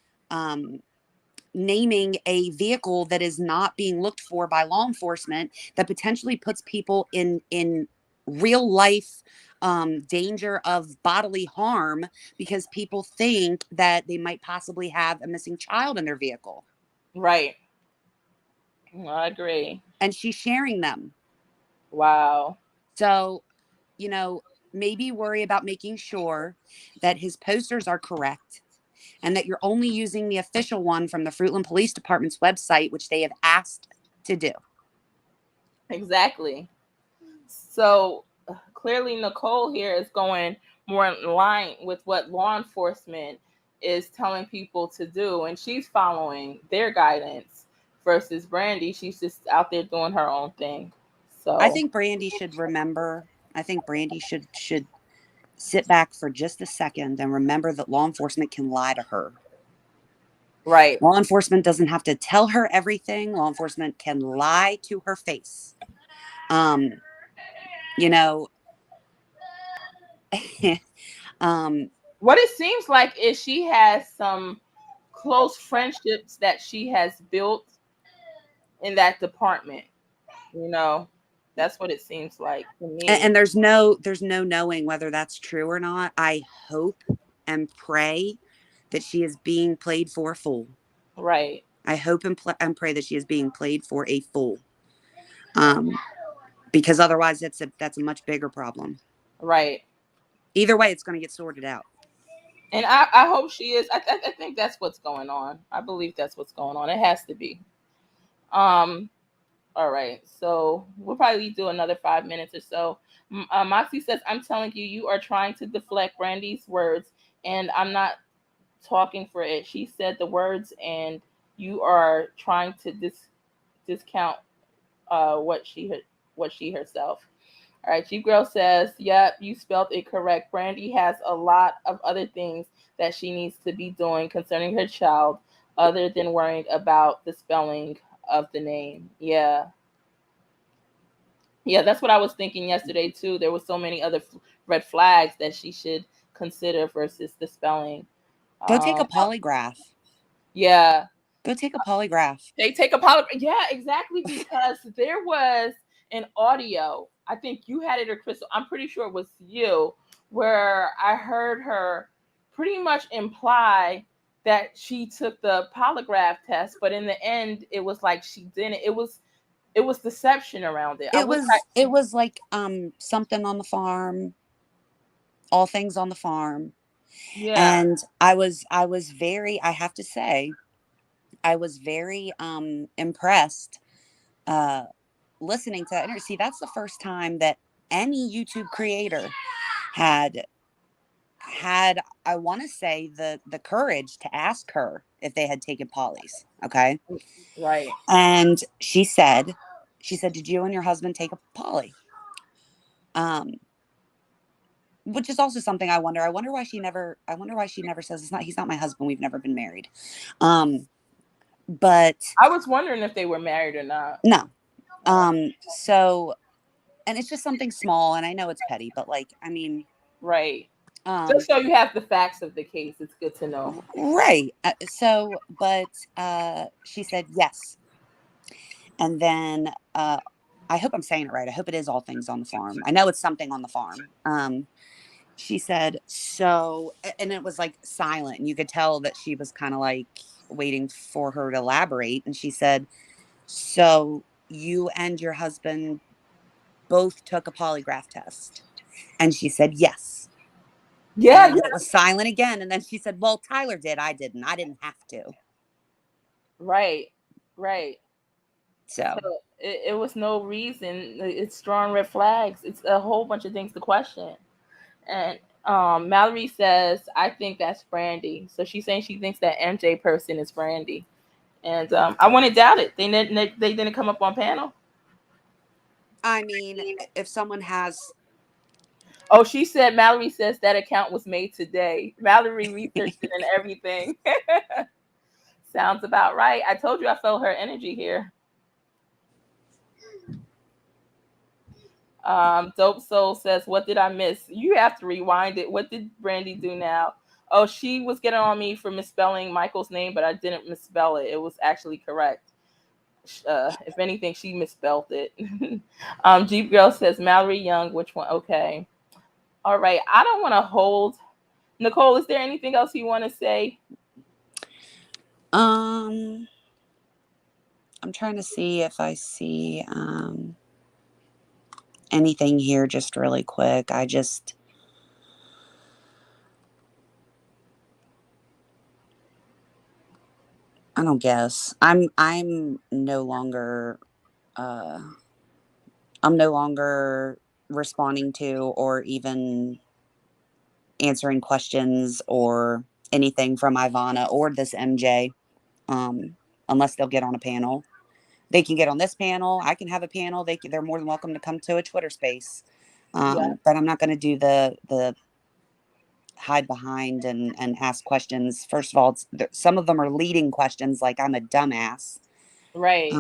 naming a vehicle that is not being looked for by law enforcement, that potentially puts people in real life danger of bodily harm because people think that they might possibly have a missing child in their vehicle. Right. I agree. And she's sharing them. Wow. So, maybe worry about making sure that his posters are correct and that you're only using the official one from the Fruitland Police Department's website, which they have asked to do. Exactly. So clearly Nicole here is going more in line with what law enforcement is telling people to do, and she's following their guidance versus Brandi. She's just out there doing her own thing. I So think Brandi should remember. I think Brandi should sit back for just a second and remember that law enforcement can lie to her. right, Law enforcement doesn't have to tell her everything. Law enforcement can lie to her face. Um, you know, um, what it seems like is she has some close friendships that she has built in that department. You know, that's what it seems like to me. and there's no knowing whether that's true or not. I hope and pray that she is being played for a fool. Right, I hope and pray that she is being played for a fool. Um, because otherwise that's a much bigger problem. right. Either way, it's going to get sorted out. And I hope she is. I think that's what's going on. I believe that's what's going on. It has to be. Um. All right. So we'll probably do another 5 minutes or so. Moxie says, "I'm telling you, you are trying to deflect Brandy's words, and I'm not talking for it. She said the words, and you are trying to discount what she herself." All right, Chief Girl says, "Yep, you spelled it correct. Brandy has a lot of other things that she needs to be doing concerning her child, other than worrying about the spelling of the name." Yeah, yeah, that's what I was thinking yesterday too. There were so many other red flags that she should consider versus the spelling. Go take a Um, polygraph. yeah, Go take a polygraph. they take a polygraph. Yeah, exactly. Because there was an audio. I think you had it or Crystal. I'm pretty sure it was you, where I heard her pretty much imply that she took the polygraph test, but in the end, it was like she didn't. It was deception around it. I It wish I. was like something on the farm, all things on the farm. Yeah. And I was very, I have to say, I was very impressed uh listening to that interview. See, that's the first time that any YouTube creator had I want to say the courage to ask her if they had taken Polly's. Okay. Right. And she said, "Did you and your husband take a Polly?" Um, which is also something I wonder. I wonder why she never says he's not my husband. We've never been married. Um, but I was wondering if they were married or not. no. So, and it's just something small, and I know it's petty, but like, I mean, Right. um, Just so you have the facts of the case, it's good to know. right. But she said yes. And then I hope I'm saying it right. I hope it is all things on the farm. I know it's something on the farm. She said, so, and it was like silent. And you could tell that she was kind of like waiting for her to elaborate. And she said, "So you and your husband both took a polygraph test?" And she said, "Yes." Yeah, And yeah. it was silent again. And then she said, "Well, Tyler did. I didn't. I didn't have to." Right. Right. So, So it was no reason. It's strong red flags. It's a whole bunch of things to question. And Mallory says, "I think that's Brandy." So she's saying she thinks that MJ person is Brandy. And I wouldn't doubt it. They didn't come up on panel. I mean, if someone has, Oh, she said Mallory says that account was made today. Mallory researched it and everything. Sounds about right. I told you I felt her energy here. Dope Soul says, "What did I miss?" You have to rewind it. What did Brandy do now? Oh, she was getting on me for misspelling Michael's name, but I didn't misspell it. It was actually correct. If anything, she misspelled it. Jeep Girl says, "Mallory Young, which one?" Okay. All right. I don't want to hold. Nicole, is there anything else you want to say? I'm trying to see if I see anything here just really quick. I don't guess. Uh I'm no longer responding to or even answering questions or anything from Ivana or this MJ, unless they'll get on a panel. They can get on this panel. I can have a panel. They're more than welcome to come to a Twitter space. Yeah. But I'm not going to do the hide behind and ask questions. First of all, some of them are leading questions like I'm a dumbass. Right.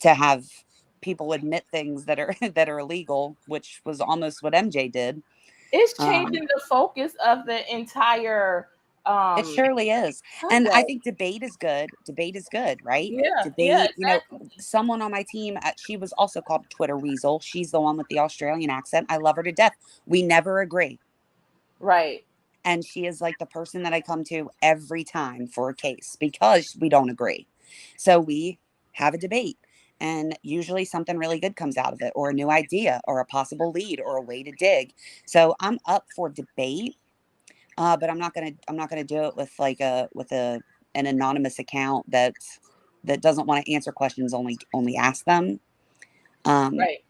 To have people admit things that are that are illegal, which was almost what MJ did. It's Um, changing the focus of the entire it surely is. And I Sunday. think debate is good. Debate is good, right? Yeah, yeah, Debate, exactly. someone on my team, she was also called a Twitter weasel. She's the one with the Australian accent. I love her to death. We never agree. Right. And she is like the person that I come to every time for a case because we don't agree. So we have a debate. And usually something really good comes out of it, or a new idea, or a possible lead, or a way to dig. So I'm up for debate, but I'm not gonna do it with like a an anonymous account that doesn't want to answer questions. Only ask them. Um, Right.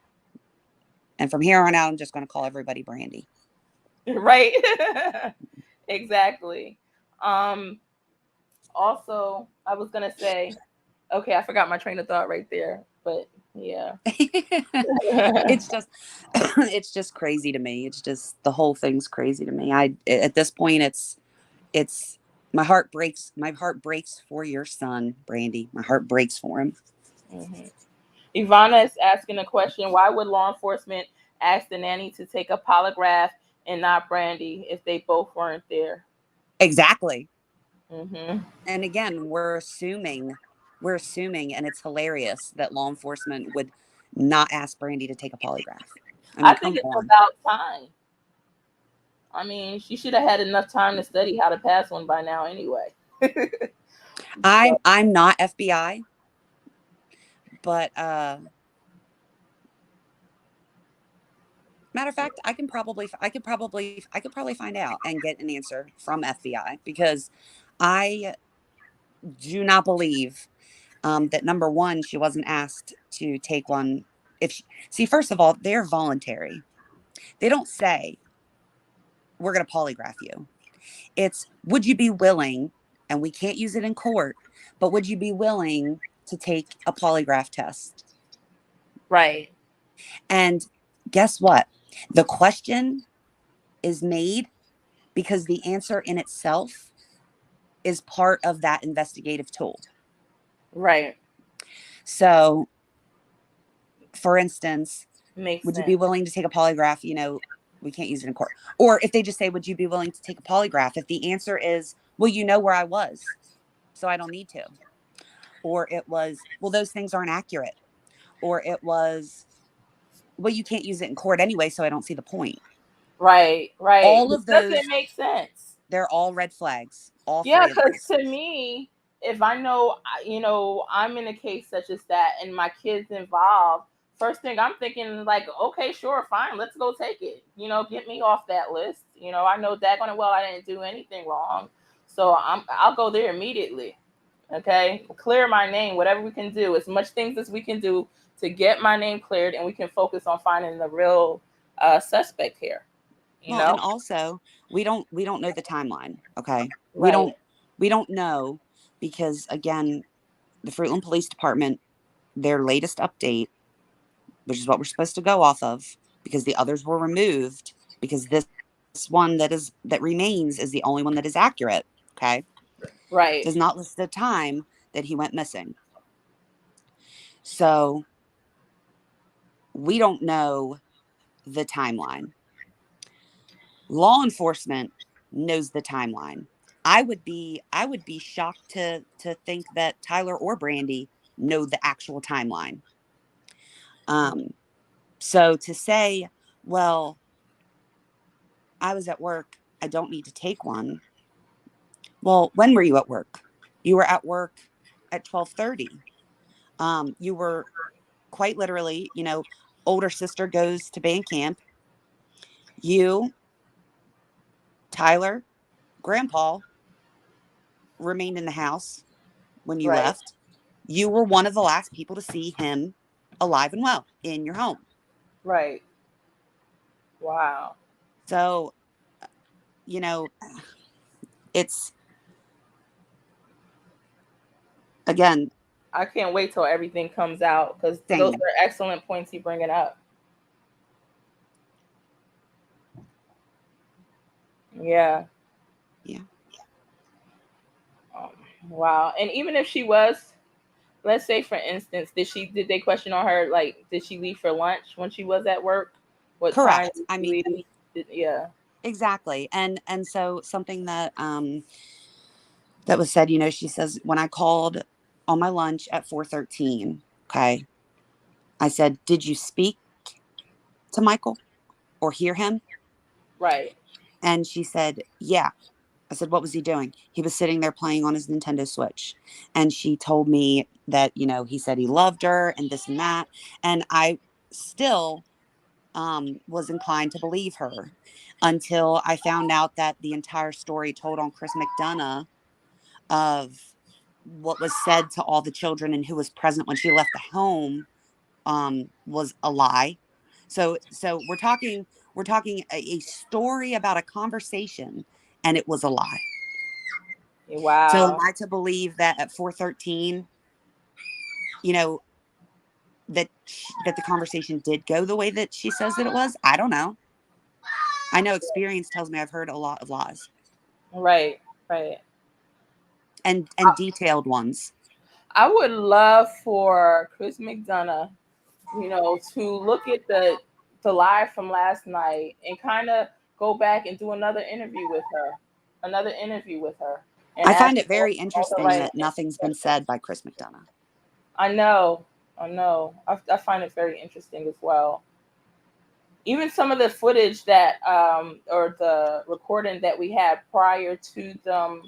and from here on out, I'm just going to call everybody Brandi. Right. Exactly. Um Also, I was gonna say, okay, I forgot my train of thought right there, but yeah. It's just it's just crazy to me. It's just the whole thing's crazy to me. I At this point it's my heart breaks for your son, Brandi. My heart breaks for him. Mhm. Ivana is asking a question: why would law enforcement ask the nanny to take a polygraph and not Brandy if they both weren't there? Exactly. Hmm. And again, we're assuming and it's hilarious that law enforcement would not ask Brandi to take a polygraph. I I mean, think come it's on. about time. I mean, she should have had enough time to study how to pass one by now, anyway. So, I'm not FBI, but matter of fact, I could probably find out and get an answer from FBI because I do not believe that number one, she wasn't asked to take one. See, first of all, they're voluntary. They don't say we're going to polygraph you. It's would you be willing, and we can't use it in court, but would you be willing to take a polygraph test? right, And guess what? The question is made because the answer in itself is part of that investigative tool. right, So, for instance, makes would you be sense. willing to take a polygraph? We can't use it in court. Or if they just say, would you be willing to take a polygraph? If the answer is, well, you know where I was, so I don't need to. Or it was, well, those things aren't accurate. Or it was, well, you can't use it in court anyway, so I don't see the point. Right, right. All It of doesn't those, make sense. they're all red flags, all Yeah, three of because those. to me, if I know, I'm in a case such as that and my kid's involved, first thing I'm thinking, like, okay, sure, fine, let's go take it. Get me off that list. I know daggone well I didn't do anything wrong. So I'll go there immediately. Okay, clear my name, whatever we can do, as much things as we can do to get my name cleared, and we can focus on finding the real suspect here. You Well, know? and also we don't know the timeline. Okay, we Right, don't we don't know because again, the Fruitland Police Department, their latest update, which is what we're supposed to go off of, because the others were removed, because this one that remains is the only one that is accurate. Okay, right, does not list the time that he went missing. So we don't know the timeline. Law enforcement knows the timeline. I would be shocked to think that Tyler or Brandi know the actual timeline. Um, so to say, well, I was at work, I don't need to take one. Well, when were you at work? You were at work at 12:30. You were quite literally, older sister goes to band camp. You, Tyler, grandpa remained in the house when you right, left. You were one of the last people to see him alive and well in your home. right. Wow. So, you know, it's again, I can't wait till everything comes out because those Same. are excellent points you bringing up. Yeah. Yeah. Um, wow. And even if she was, let's say for instance, did they question on her like did she leave for lunch when she was at work? What time Correct. did I she mean, leave? Yeah. exactly. And so something that that was said, she says, when I called on my lunch at 4:13, okay, I said, "Did you speak to Michael or hear him?" Right. And she said, "Yeah." I said, "What was he doing?" "He was sitting there playing on his Nintendo Switch." And she told me that, he said he loved her and this and that. And I still was inclined to believe her until I found out that the entire story told on Chris McDonough of what was said to all the children and who was present when she left the home was a lie. So we're talking a story about a conversation, and it was a lie. So am Wow. I to believe that at 4:13, you know, that the conversation did go the way that she says that it was? I don't know. I know experience tells me I've heard a lot of lies Right. Right. and detailed ones. I would love for Chris McDonough, to look at the live from last night and kind of go back and do another interview with her, and I ask find it all, very all the interesting right that nothing's been questions. said by Chris McDonough. I know, I know. I find it very interesting as well. Even some of the footage that, or the recording that we had prior to them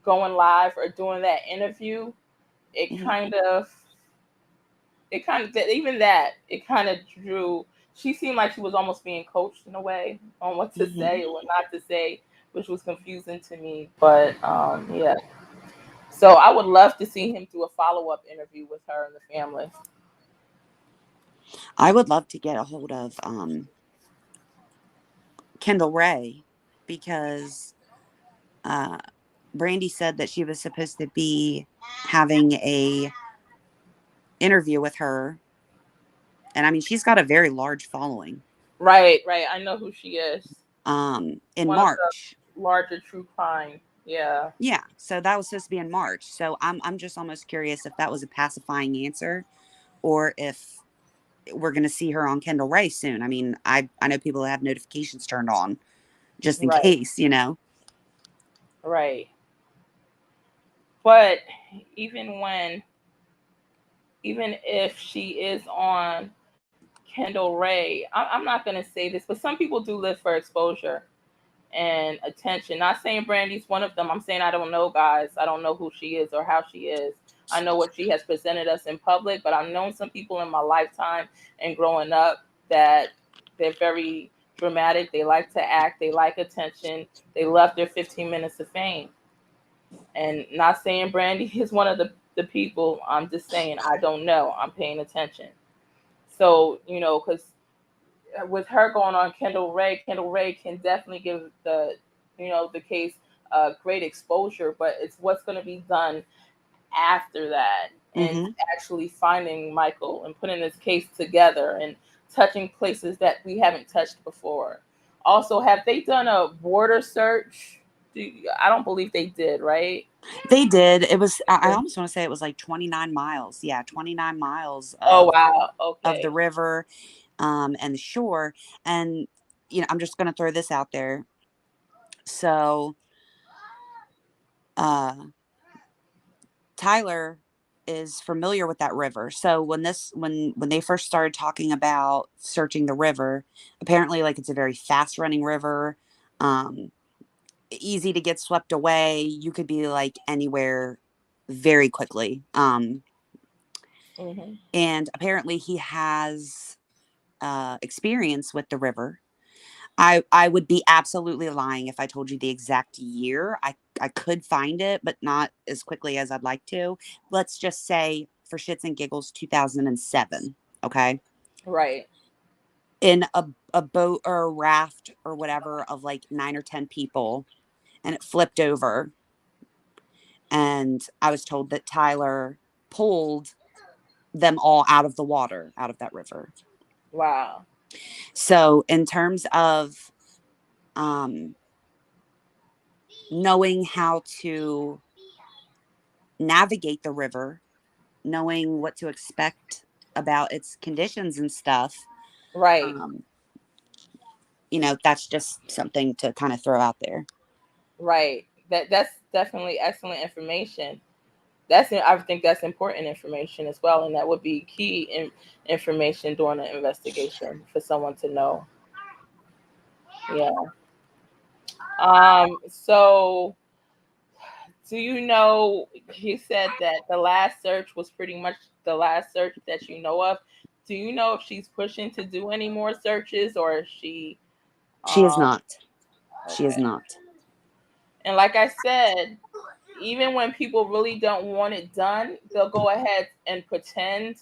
going live or doing that interview, it Hmm. kind of even that it kind of drew. She seemed like she was almost being coached in a way on what to Hmm. say or what not to say, which was confusing to me. But yeah, so I would love to see him do a follow-up interview with her and the family. I would love to get a hold of Kendall Ray because uh, Brandi said that she was supposed to be having a interview with her, and I mean she's got a very large following. Right, right. I know who she is. In One of March. the larger true crime. Yeah. Yeah, so that was supposed to be in March. So I'm just almost curious if that was a pacifying answer or if we're going to see her on Kendall Ray soon. I mean, I know people that have notifications turned on just in Right, case. right. But even when, even if she is on Kendall Ray, I'm not going to say this, but some people do live for exposure and attention. Not saying Brandy's one of them. I'm saying I don't know, guys. I don't know who she is or how she is. I know what she has presented us in public, but I've known some people in my lifetime and growing up that they're very dramatic. They like to act. They like attention. They love their 15 minutes of fame. And not saying Brandy is one of the people. I'm just saying I don't know. I'm paying attention. So, because with her going on Kendall Ray can definitely give the case great exposure, but it's what's going to be done after that and Hmm. actually finding Michael and putting this case together and touching places that we haven't touched before. Also, have they done a border search? I don't believe they did, right? They did. It was I almost want to say it was like 29 miles. Yeah, 29 miles Oh of wow. the Okay. river and the shore. And I'm just going to throw this out there. So uh Tyler is familiar with that river. So when they first started talking about searching the river, apparently like it's a very fast running river, um, easy to get swept away. You could be like anywhere very quickly. Hmm. And apparently he has experience with the river. I would be absolutely lying if I told you the exact year. I could find it, but not as quickly as I'd like to. Let's just say, for shits and giggles, 2007. Okay, Right. in a boat or a raft or whatever of like 9 or 10 people, and it flipped over. And I was told that Tyler pulled them all out of the water, out of that river. Wow. So in terms of um, knowing how to navigate the river, knowing what to expect about its conditions and stuff, Right. um, that's just something to kind of throw out there. Right. That's definitely excellent information. I think that's important information as well, and that would be key information during an investigation for someone to know. Yeah. So do you know, you said that the last search was pretty much the last search that you know of. Do you know if she's pushing to do any more searches, or is she She is um not. She is okay. not. And like I said, even when people really don't want it done, they'll go ahead and pretend.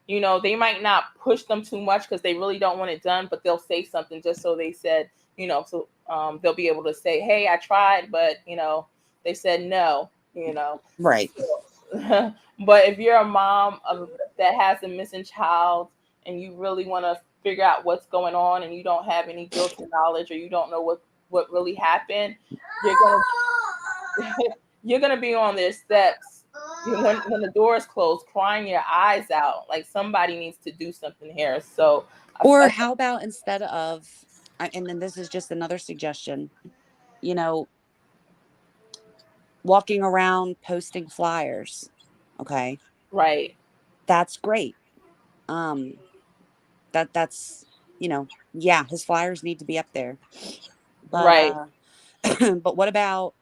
They might not push them too much because they really don't want it done, but they'll say something just so they said, so they'll be able to say, hey, I tried, but, they said no, Right. But if you're a mom that has a missing child and you really want to figure out what's going on and you don't have any guilty knowledge or you don't know what really happened, you're going to you're gonna be on their steps when the door is closed, crying your eyes out. Like somebody needs to do something here. So, Or how about instead of, and then this is just another suggestion, you know, walking around posting flyers. Okay. right, That's great. Um, that's, yeah, his flyers need to be up there. But, right, but what about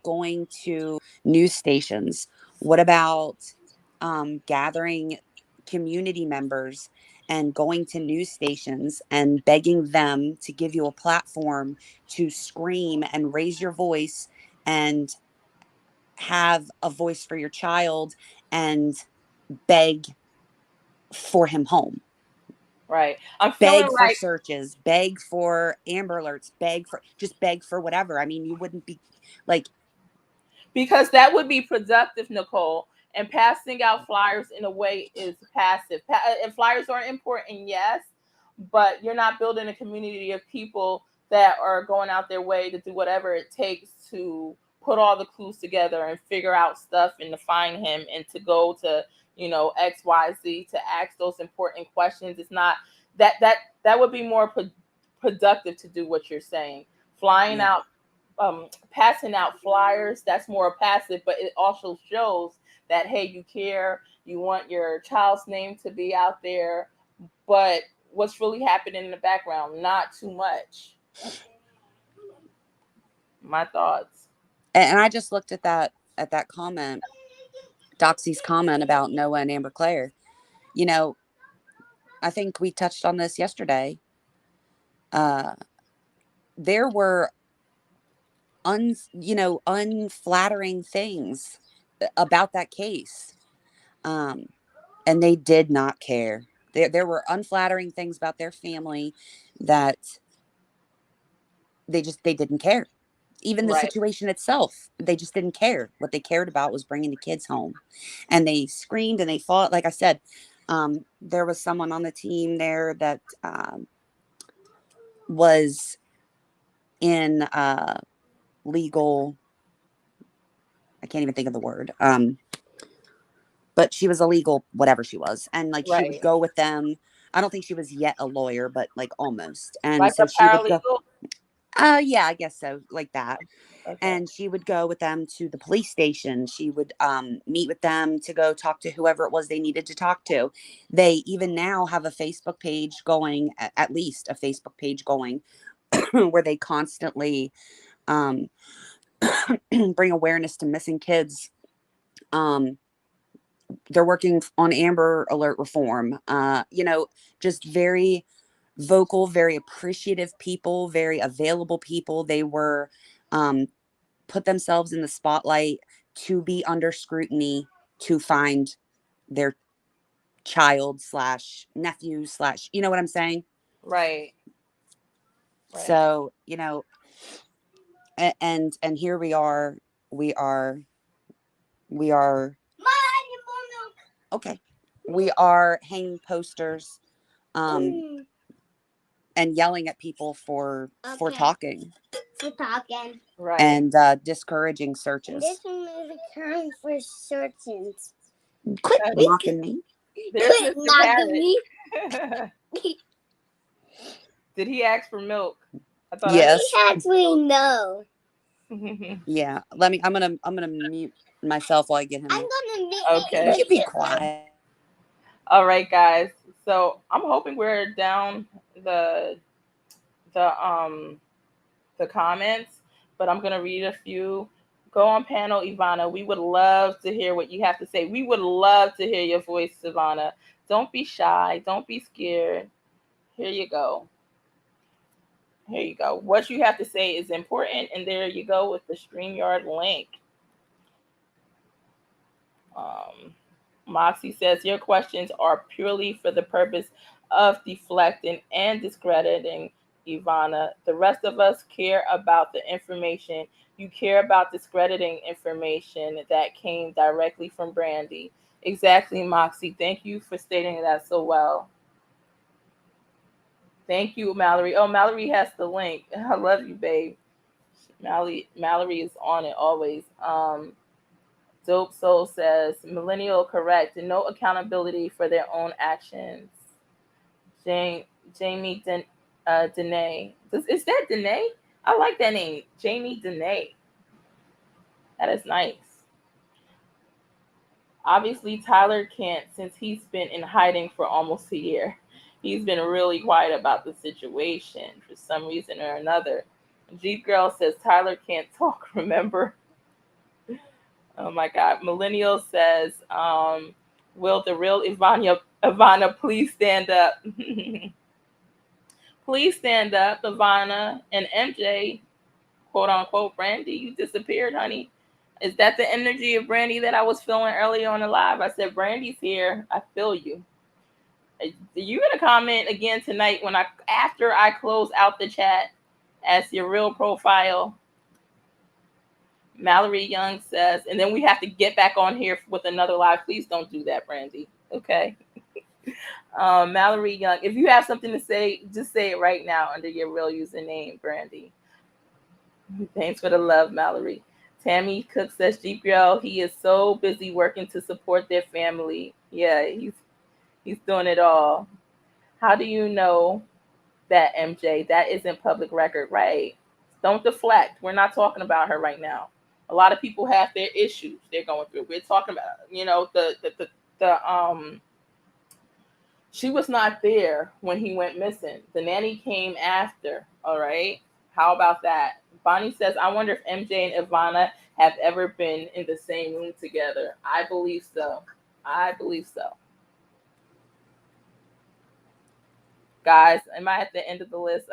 going to news stations? What about gathering community members and going to news stations and begging them to give you a platform to scream and raise your voice and have a voice for your child and beg for him home? right. I'm feeling Beg for like, searches, beg for Amber Alerts, beg for whatever. I mean, you wouldn't be like, because that would be productive, Nicole. And passing out flyers in a way is passive. And flyers are important, yes, but you're not building a community of people that are going out their way to do whatever it takes to put all the clues together and figure out stuff and to find him and to go to XYZ to ask those important questions. It's not that would be more productive to do what you're saying. Flying yeah. out, passing out flyers, that's more passive, but it also shows that, hey, you care, you want your child's name to be out there, but what's really happening in the background, not too much. My thoughts. And I just looked at that comment, Doxy's comment about Noah and Amber Claire. You know, I think we touched on this yesterday. Uh, there were unflattering things about that case, um, and they did not care. There were unflattering things about their family that they didn't care. Even the Right, situation itself, they just didn't care. What they cared about was bringing the kids home, and they screamed and they fought. Like I said, there was someone on the team there that was in legal. I can't even think of the word. But she was a legal whatever she was, and like she would right. go with them. I don't think she was yet a lawyer, but like almost. And Like so a she would go. paralegal. Yeah, I guess so, like that. Okay. And she would go with them to the police station. She would meet with them to go talk to whoever it was they needed to talk to. They even now have a Facebook page going, at least a Facebook page going, where they constantly um, bring awareness to missing kids. Um, they're working on Amber Alert reform. Just very vocal, very appreciative people, very available people. They were um, put themselves in the spotlight to be under scrutiny to find their child slash nephew slash, you know what I'm saying? Right, right. So, and here we are, we are Okay. We are hanging posters and yelling at people for talking. For talking. Right. And discouraging searches. This one is a turn for searches. Quit That's- mocking me. There's Quit Mr. mocking Parrot. me. Did he ask for milk? I thought Yes. Actually, no. Yeah. I'm gonna mute myself while I get him. I'm gonna make Okay. You be quiet. All right, guys. So I'm hoping we're down the comments, but I'm gonna read a few. Go on panel, Ivana. We would love to hear what you have to say. We would love to hear your voice, Ivana. Don't be shy. Don't be scared. Here you go. Here you go. What you have to say is important, and there you go with the StreamYard link. Moxie says your questions are purely for the purpose of deflecting and discrediting Ivana. The rest of us care about the information. You care about discrediting information that came directly from Brandi. Exactly, Moxie. Thank you for stating that so well. Thank you, Mallory. Oh, Mallory has the link. I love you, babe. Mallory is on it always. Dope Soul says, millennial correct, and no accountability for their own actions. Jamie Dene. Is that Dene? I like that name. Jamie Dene. That is nice. Obviously, Tyler can't, since he's been in hiding for almost a year. He's been really quiet about the situation for some reason or another. Jeep Girl says Tyler can't talk, remember? Oh my God. Millennial says, will the real Ivana please stand up? Please stand up, Ivana. And MJ, quote unquote, Brandi, you disappeared, honey. Is that the energy of Brandi that I was feeling earlier on the live? I said, Brandi's here. I feel you. Are you gonna comment again tonight after I close out the chat as your real profile? Mallory Young says, and then we have to get back on here with another live. Please don't do that, Brandi. Okay. Mallory Young, if you have something to say, just say it right now under your real username, Brandi. Thanks for the love, Mallory. Tammy Cook says, Jeep Girl, he is so busy working to support their family. Yeah, he's doing it all. How do you know that, MJ? That isn't public record, right? Don't deflect. We're not talking about her right now. A lot of people have their issues they're going through. We're talking about, she was not there when he went missing. The nanny came after. All right. How about that? Bonnie says, I wonder if MJ and Ivana have ever been in the same room together. I believe so. Guys, am I at the end of the list?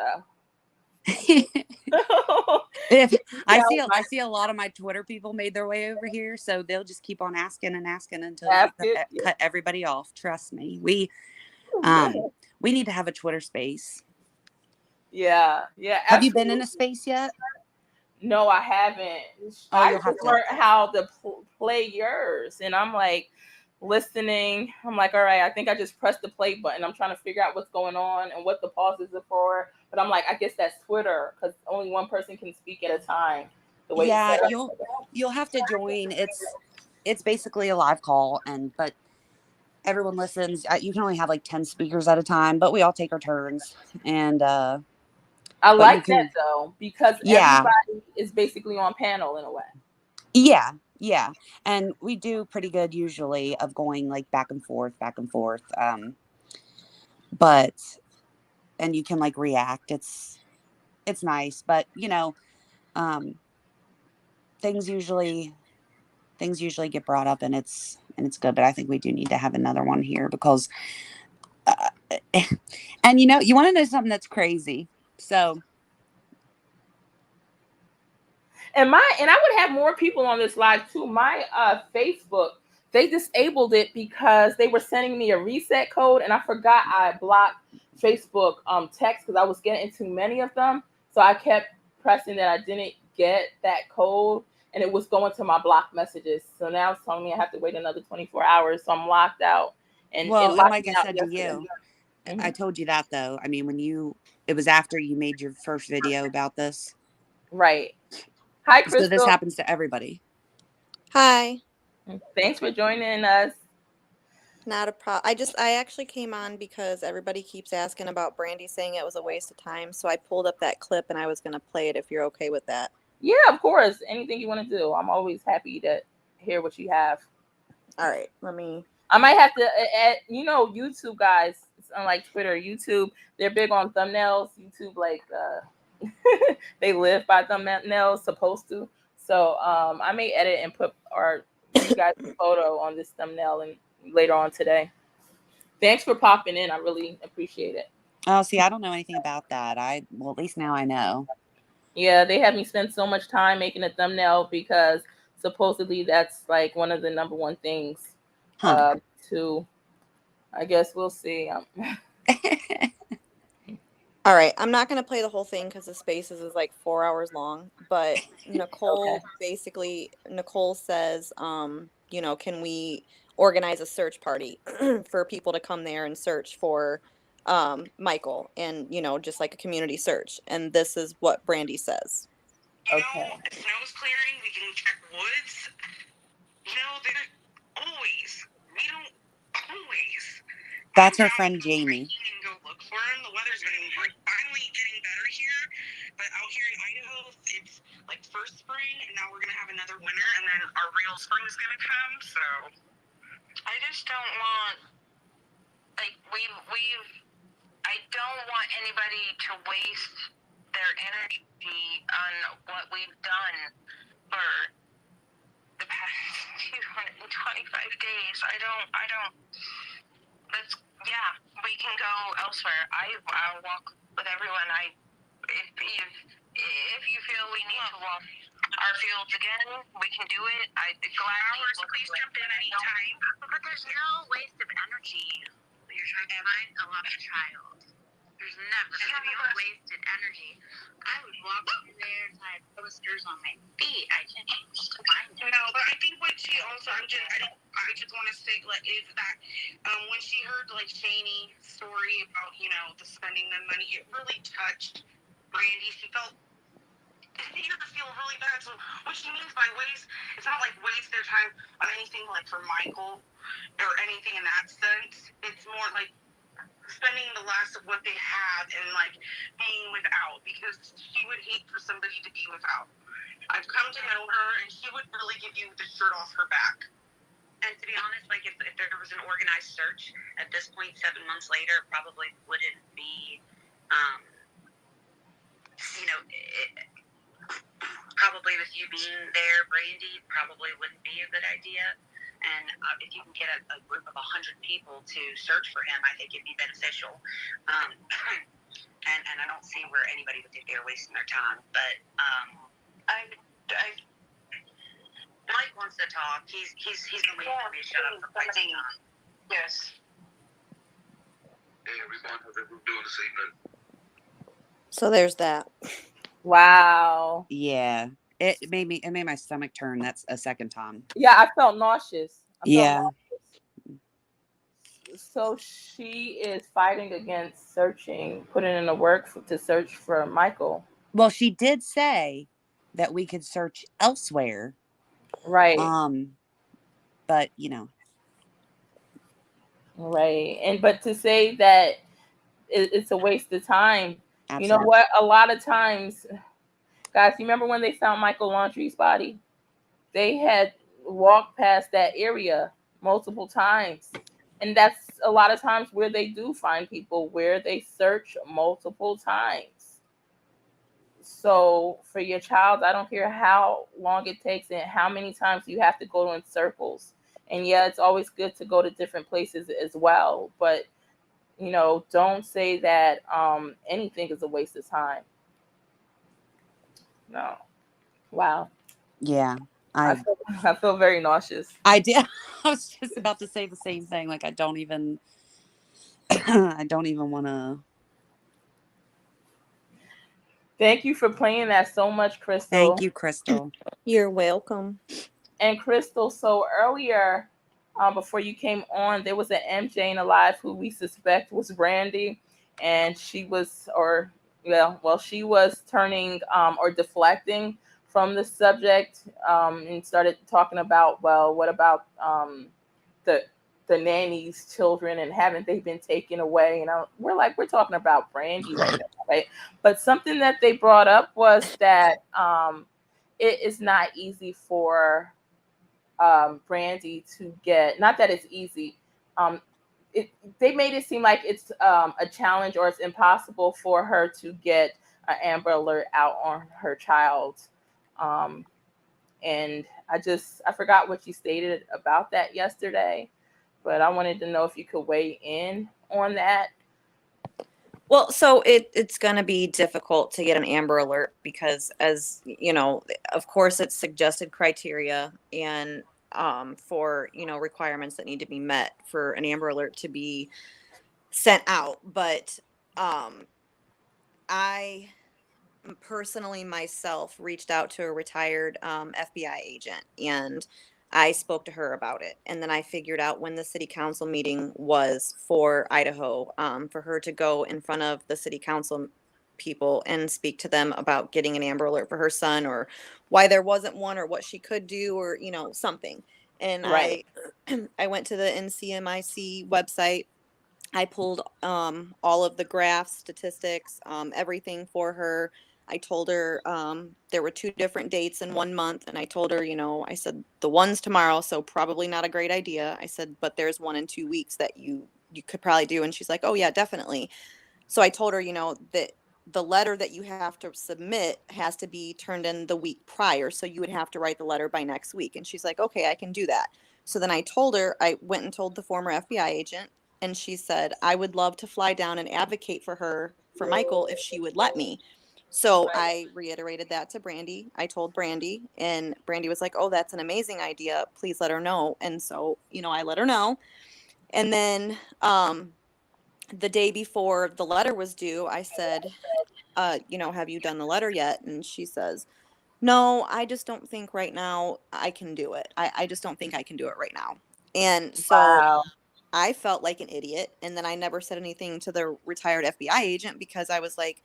I see a lot of my Twitter people made their way over here, so they'll just keep on asking and asking until you cut everybody off. Trust me. We need to have a Twitter space. Yeah. Have you been in a space yet? No, I haven't. I just learned how to play yours, and I'm like listening. I'm like, all right, I think I just pressed the play button. I'm trying to figure out what's going on and what the pauses are for. But I'm like, I guess that's Twitter because only one person can speak at a time. Yeah, you'll have to join. It's basically a live call, but everyone listens. You can only have like 10 speakers at a time, but we all take our turns. And I like that though, because everybody is basically on panel in a way. Yeah. And we do pretty good usually of going like back and forth. But and you can like react. It's nice, but things usually get brought up and it's good. But I think we do need to have another one here because and you want to know something that's crazy. So and I would have more people on this live too. My Facebook, they disabled it because they were sending me a reset code, and I forgot I blocked Facebook text because I was getting too many of them. So I kept pressing that I didn't get that code, and it was going to my blocked messages. So now it's telling me I have to wait another 24 hours. So I'm locked out, and it Well, and locked like me I out said to yesterday. you, I Mhm. told you that though. I mean, it was after you made your first video about this. Right. Hi, So this Crystal. happens to everybody. Hi. Thanks for joining us. Not a problem. I actually came on because everybody keeps asking about Brandy saying it was a waste of time. So I pulled up that clip and I was going to play it if you're okay with that. Yeah, of course. Anything you want to do. I'm always happy to hear what you have. All right. Let me. I might have to add, YouTube guys, it's unlike Twitter, YouTube, they're big on thumbnails. YouTube, like, they live by thumbnails, supposed to. So I may edit and put you guys' photo on this thumbnail and later on today. Thanks for popping in. I really appreciate it. Oh, see, I don't know anything about that. Well, at least now I know. Yeah, they have me spend so much time making a thumbnail because supposedly that's like one of the number one things Huh. to, I guess we'll see. All right. I'm not going to play the whole thing because the Spaces is like 4 hours long. But Nicole, Okay. basically, Nicole says, can we organize a search party for people to come there and search for Michael and, just like a community search. And this is what Brandy says. Okay. If snow's clearing, we can check woods. There's always. We don't always. That's I'm her down friend to go Jamie. hiking and go look for him. The weather's been finally getting better here, but out here in Idaho, it's like first spring, and now we're gonna have another winter, and then our real spring's gonna come. So I just don't want I don't want anybody to waste their energy on what we've done for the past 225 days. We can go elsewhere. I'll walk with everyone. If you feel we need to walk our fields again, we can do it. Flowers, please jump in anytime. But there's no waste of energy. Am I a love child? There's never going to be wasted energy. I would walk over there and I had posters on my feet. I can't find it. No, but I think what she also, I just want to say, is that when she heard, Shanie's story about, the spending the money, it really touched Brandi. She made her feel really bad. So what she means by waste, it's not like waste their time on anything like for Michael or anything in that sense. It's more like spending the last of what they had and being without, because she would hate for somebody to be without. I've come to know her, and she would really give you the shirt off her back. And to be honest, if there was an organized search at this point, 7 months later, it probably wouldn't be, probably with you being there, Brandi, probably wouldn't be a good idea. And if you can get a group of 100 people to search for him, I think it'd be beneficial. And I don't see where anybody would think they're wasting their time. But Mike wants to talk. He's been waiting for me to shut up for quite some time. Yes. Hey everyone, how's everyone doing this evening? So there's that. Wow. Yeah. It made my stomach turn. That's a second time. Yeah, I felt nauseous. Yeah. So she is fighting against putting in the work to search for Michael. Well, she did say that we could search elsewhere. Right. But Right. But to say that it's a waste of time. Absolutely. You know what? A lot of times, guys, you remember when they found Michael Laundrie's body? They had walked past that area multiple times. And that's a lot of times where they do find people, where they search multiple times. So for your child, I don't care how long it takes and how many times you have to go in circles. And yeah, it's always good to go to different places as well. But, don't say that anything is a waste of time. No. Wow. Yeah. I feel very nauseous. I did. I was just about to say the same thing. I don't even want to. Thank you for playing that so much, Crystal. Thank you, Crystal. You're welcome. And Crystal, so earlier, before you came on, there was an MJ in Alive who we suspect was Brandi, and she was, she was turning or deflecting from the subject, and started talking about, well, what about the the nanny's children, and haven't they been taken away? And we're talking about Brandi right now, right? But something that they brought up was that it is not easy for Brandi to get, not that it's easy. Um, they made it seem like it's a challenge or it's impossible for her to get an Amber Alert out on her child. Um, and I forgot what you stated about that yesterday, but I wanted to know if you could weigh in on that. Well, so it's going to be difficult to get an Amber Alert because, as you know, of course, it's suggested criteria and for requirements that need to be met for an Amber Alert to be sent out. But I personally myself reached out to a retired FBI agent, and I spoke to her about it. And then I figured out when the city council meeting was for Idaho, for her to go in front of the city council people and speak to them about getting an Amber Alert for her son, or why there wasn't one, or what she could do, or something. And Right. I went to the NCMIC website. I pulled all of the graphs, statistics, everything for her. I told her there were 2 different dates in 1 month, and I told her, I said the one's tomorrow, so probably not a great idea. I said, but there's one in 2 weeks that you could probably do, and she's like, oh yeah, definitely. So I told her, that the letter that you have to submit has to be turned in the week prior, so you would have to write the letter by next week. And she's like, okay, I can do that. So then I went and told the former FBI agent, and she said, I would love to fly down and advocate for Michael, if she would let me. So I reiterated that to Brandi. I told Brandi, and Brandi was like, oh, that's an amazing idea. Please let her know. And so, I let her know. And then the day before the letter was due, I said, have you done the letter yet? And she says, no, I just don't think right now I can do it. I just don't think I can do it right now. And so Wow. I felt like an idiot. And then I never said anything to the retired FBI agent, because I was like,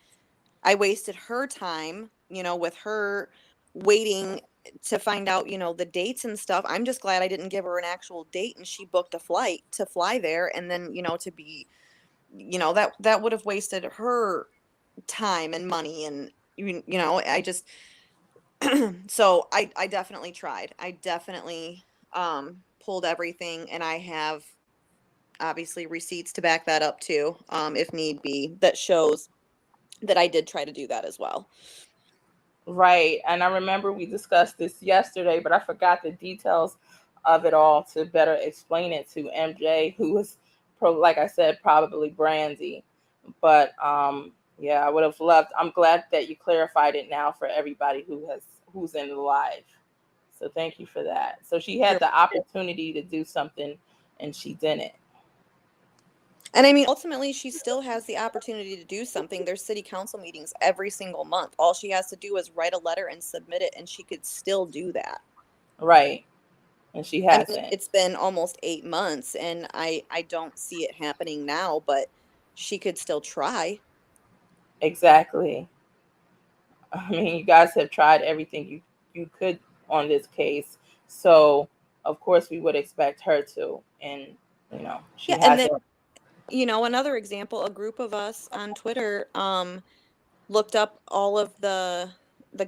I wasted her time, with her waiting to find out, the dates and stuff. I'm just glad I didn't give her an actual date and she booked a flight to fly there. And then, to be, that would have wasted her time and money. And, I just, so I definitely tried. I definitely pulled everything, and I have obviously receipts to back that up too, if need be, that shows that I did try to do that as well. Right. And I remember we discussed this yesterday, but I forgot the details of it all to better explain it to MJ, who was, like I said, probably Brandi. But yeah, I would have loved. I'm glad that you clarified it now for everybody who's in the live. So thank you for that. So she had the opportunity to do something, and she didn't. And I mean, ultimately, she still has the opportunity to do something. There's city council meetings every single month. All she has to do is write a letter and submit it, and she could still do that. Right. And she hasn't. It's been almost 8 months, and I don't see it happening now, but she could still try. Exactly. I mean, you guys have tried everything you could on this case. So, of course, we would expect her to. And, she hasn't. And then, another example, a group of us on Twitter looked up all of the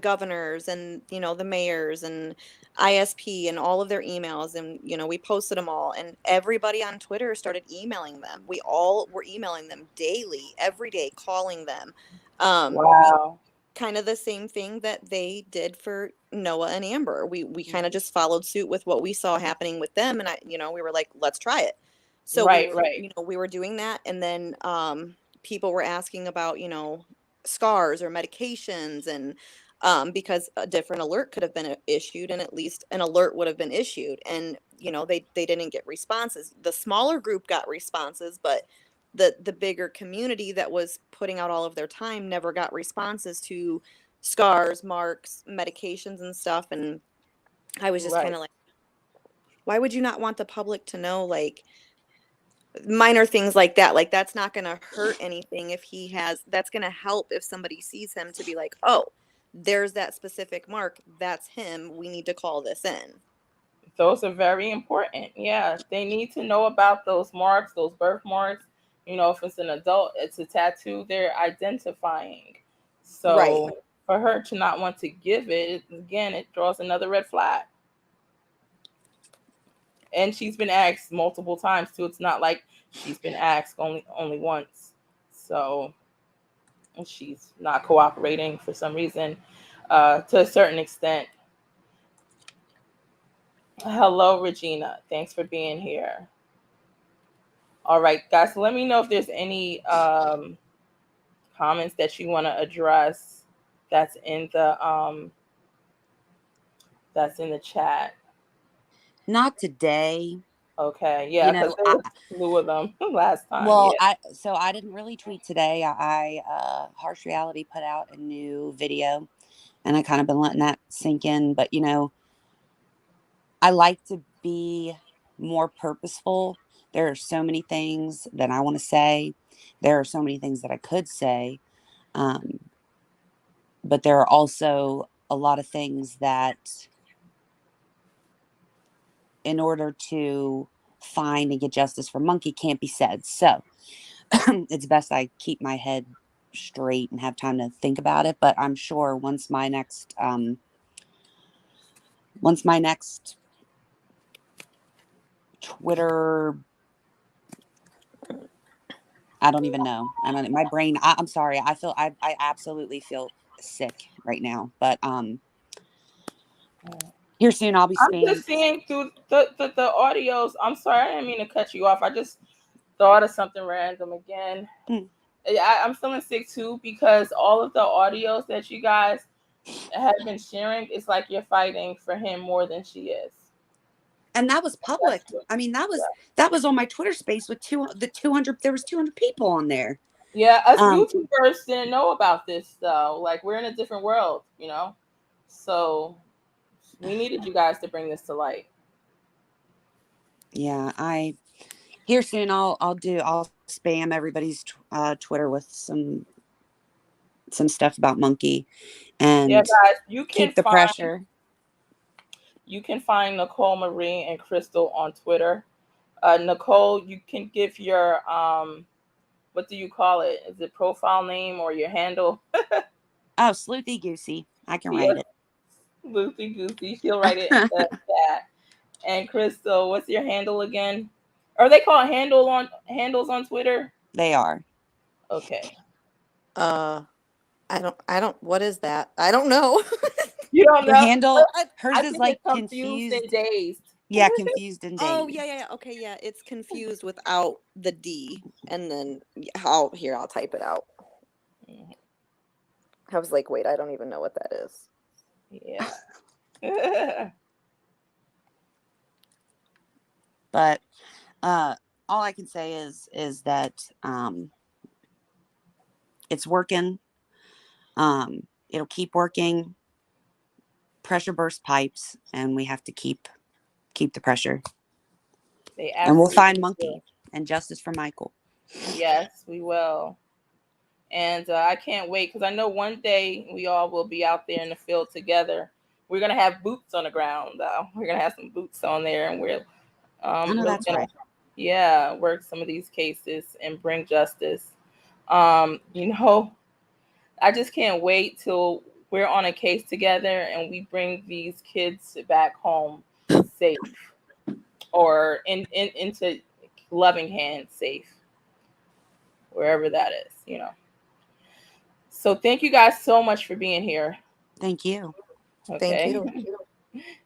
governors and the mayors and ISP and all of their emails, and we posted them all, and everybody on Twitter started emailing them. We all were emailing them daily, every day, calling them. Wow. Kind of the same thing that they did for Noah and Amber. We kind of just followed suit with what we saw happening with them, and we were like, let's try it. So right. we were doing that, and then people were asking about scars or medications, and because a different alert could have been issued, and at least an alert would have been issued, and they didn't get responses. The smaller group got responses, but the bigger community that was putting out all of their time never got responses to scars, marks, medications and stuff. And I was just Right. kind of like, why would you not want the public to know, like, minor things like that? Like, that's not going to hurt anything if he has, that's going to help if somebody sees him to be like, oh, there's that specific mark. That's him. We need to call this in. Those are very important. Yeah, they need to know about those marks, those birthmarks. You know, if it's an adult, it's a tattoo they're identifying. So Right. for her to not want to give it, again, it draws another red flag. And she's been asked multiple times too. It's not like she's been asked only once. So she's not cooperating for some reason, to a certain extent. Hello, Regina. Thanks for being here. All right, guys. So let me know if there's any comments that you want to address. That's in the chat. Not today. Okay, yeah, because there was a slew of them last time. Well, Yeah. I didn't really tweet today. Harsh Reality put out a new video, and I kind of been letting that sink in. But I like to be more purposeful. There are so many things that I want to say. There are so many things that I could say. But there are also a lot of things that, in order to find and get justice for Monkey, can't be said. So it's best I keep my head straight and have time to think about it. But I'm sure once my next Twitter, I don't even know. My brain, I'm sorry. I absolutely feel sick right now. But here soon I'll be I'm spamming. just seeing through the audios. I'm sorry, I didn't mean to cut you off. I just thought of something random again. I'm feeling sick too because all of the audios that you guys have been sharing, it's like you're fighting for him more than she is. And that was public. I mean, that was on my Twitter space with 200. There was 200 people on there. Yeah, us YouTubers didn't know about this though. Like, we're in a different world, So we needed you guys to bring this to light. Yeah, here soon I'll spam everybody's Twitter with some stuff about Monkey, and yeah, guys, you can keep the pressure. You can find Nicole Marie and Crystal on Twitter. Nicole, you can give your what do you call it? Is it profile name or your handle? Oh, Sleuthy Goosey. I can write it. Sleuthy Goosey. She'll write it in the chat. And Crystal, what's your handle again? Are they called handles on Twitter? They are. Okay. I don't. What is that? I don't know. You don't know? The handle. Hers I is think like it's confused and dazed. Yeah, confused and dazed. Oh yeah. Okay, yeah. It's confused without the D, and then I'll type it out. I was like, wait, I don't even know what that is. Yeah. But all I can say is that it's working. It'll keep working. Pressure burst pipes, and we have to keep the pressure. And we'll find Monkey and justice for Michael. Yes, we will. And I can't wait because I know one day we all will be out there in the field together. We're gonna have boots on the ground, though. We're gonna have some boots on there, and we're that's gonna, right. work some of these cases and bring justice. I just can't wait till we're on a case together and we bring these kids back home safe, or into loving hands safe, wherever that is. So thank you guys so much for being here. Thank you. Okay. Thank you.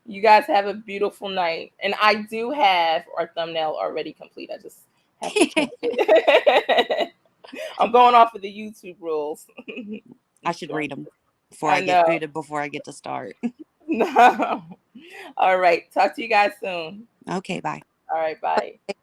You guys have a beautiful night. And I do have our thumbnail already complete. I just have to change it. I'm going off of the YouTube rules. I should read them before I get booted, before I get to start. No. All right. Talk to you guys soon. Okay, bye. All right, bye.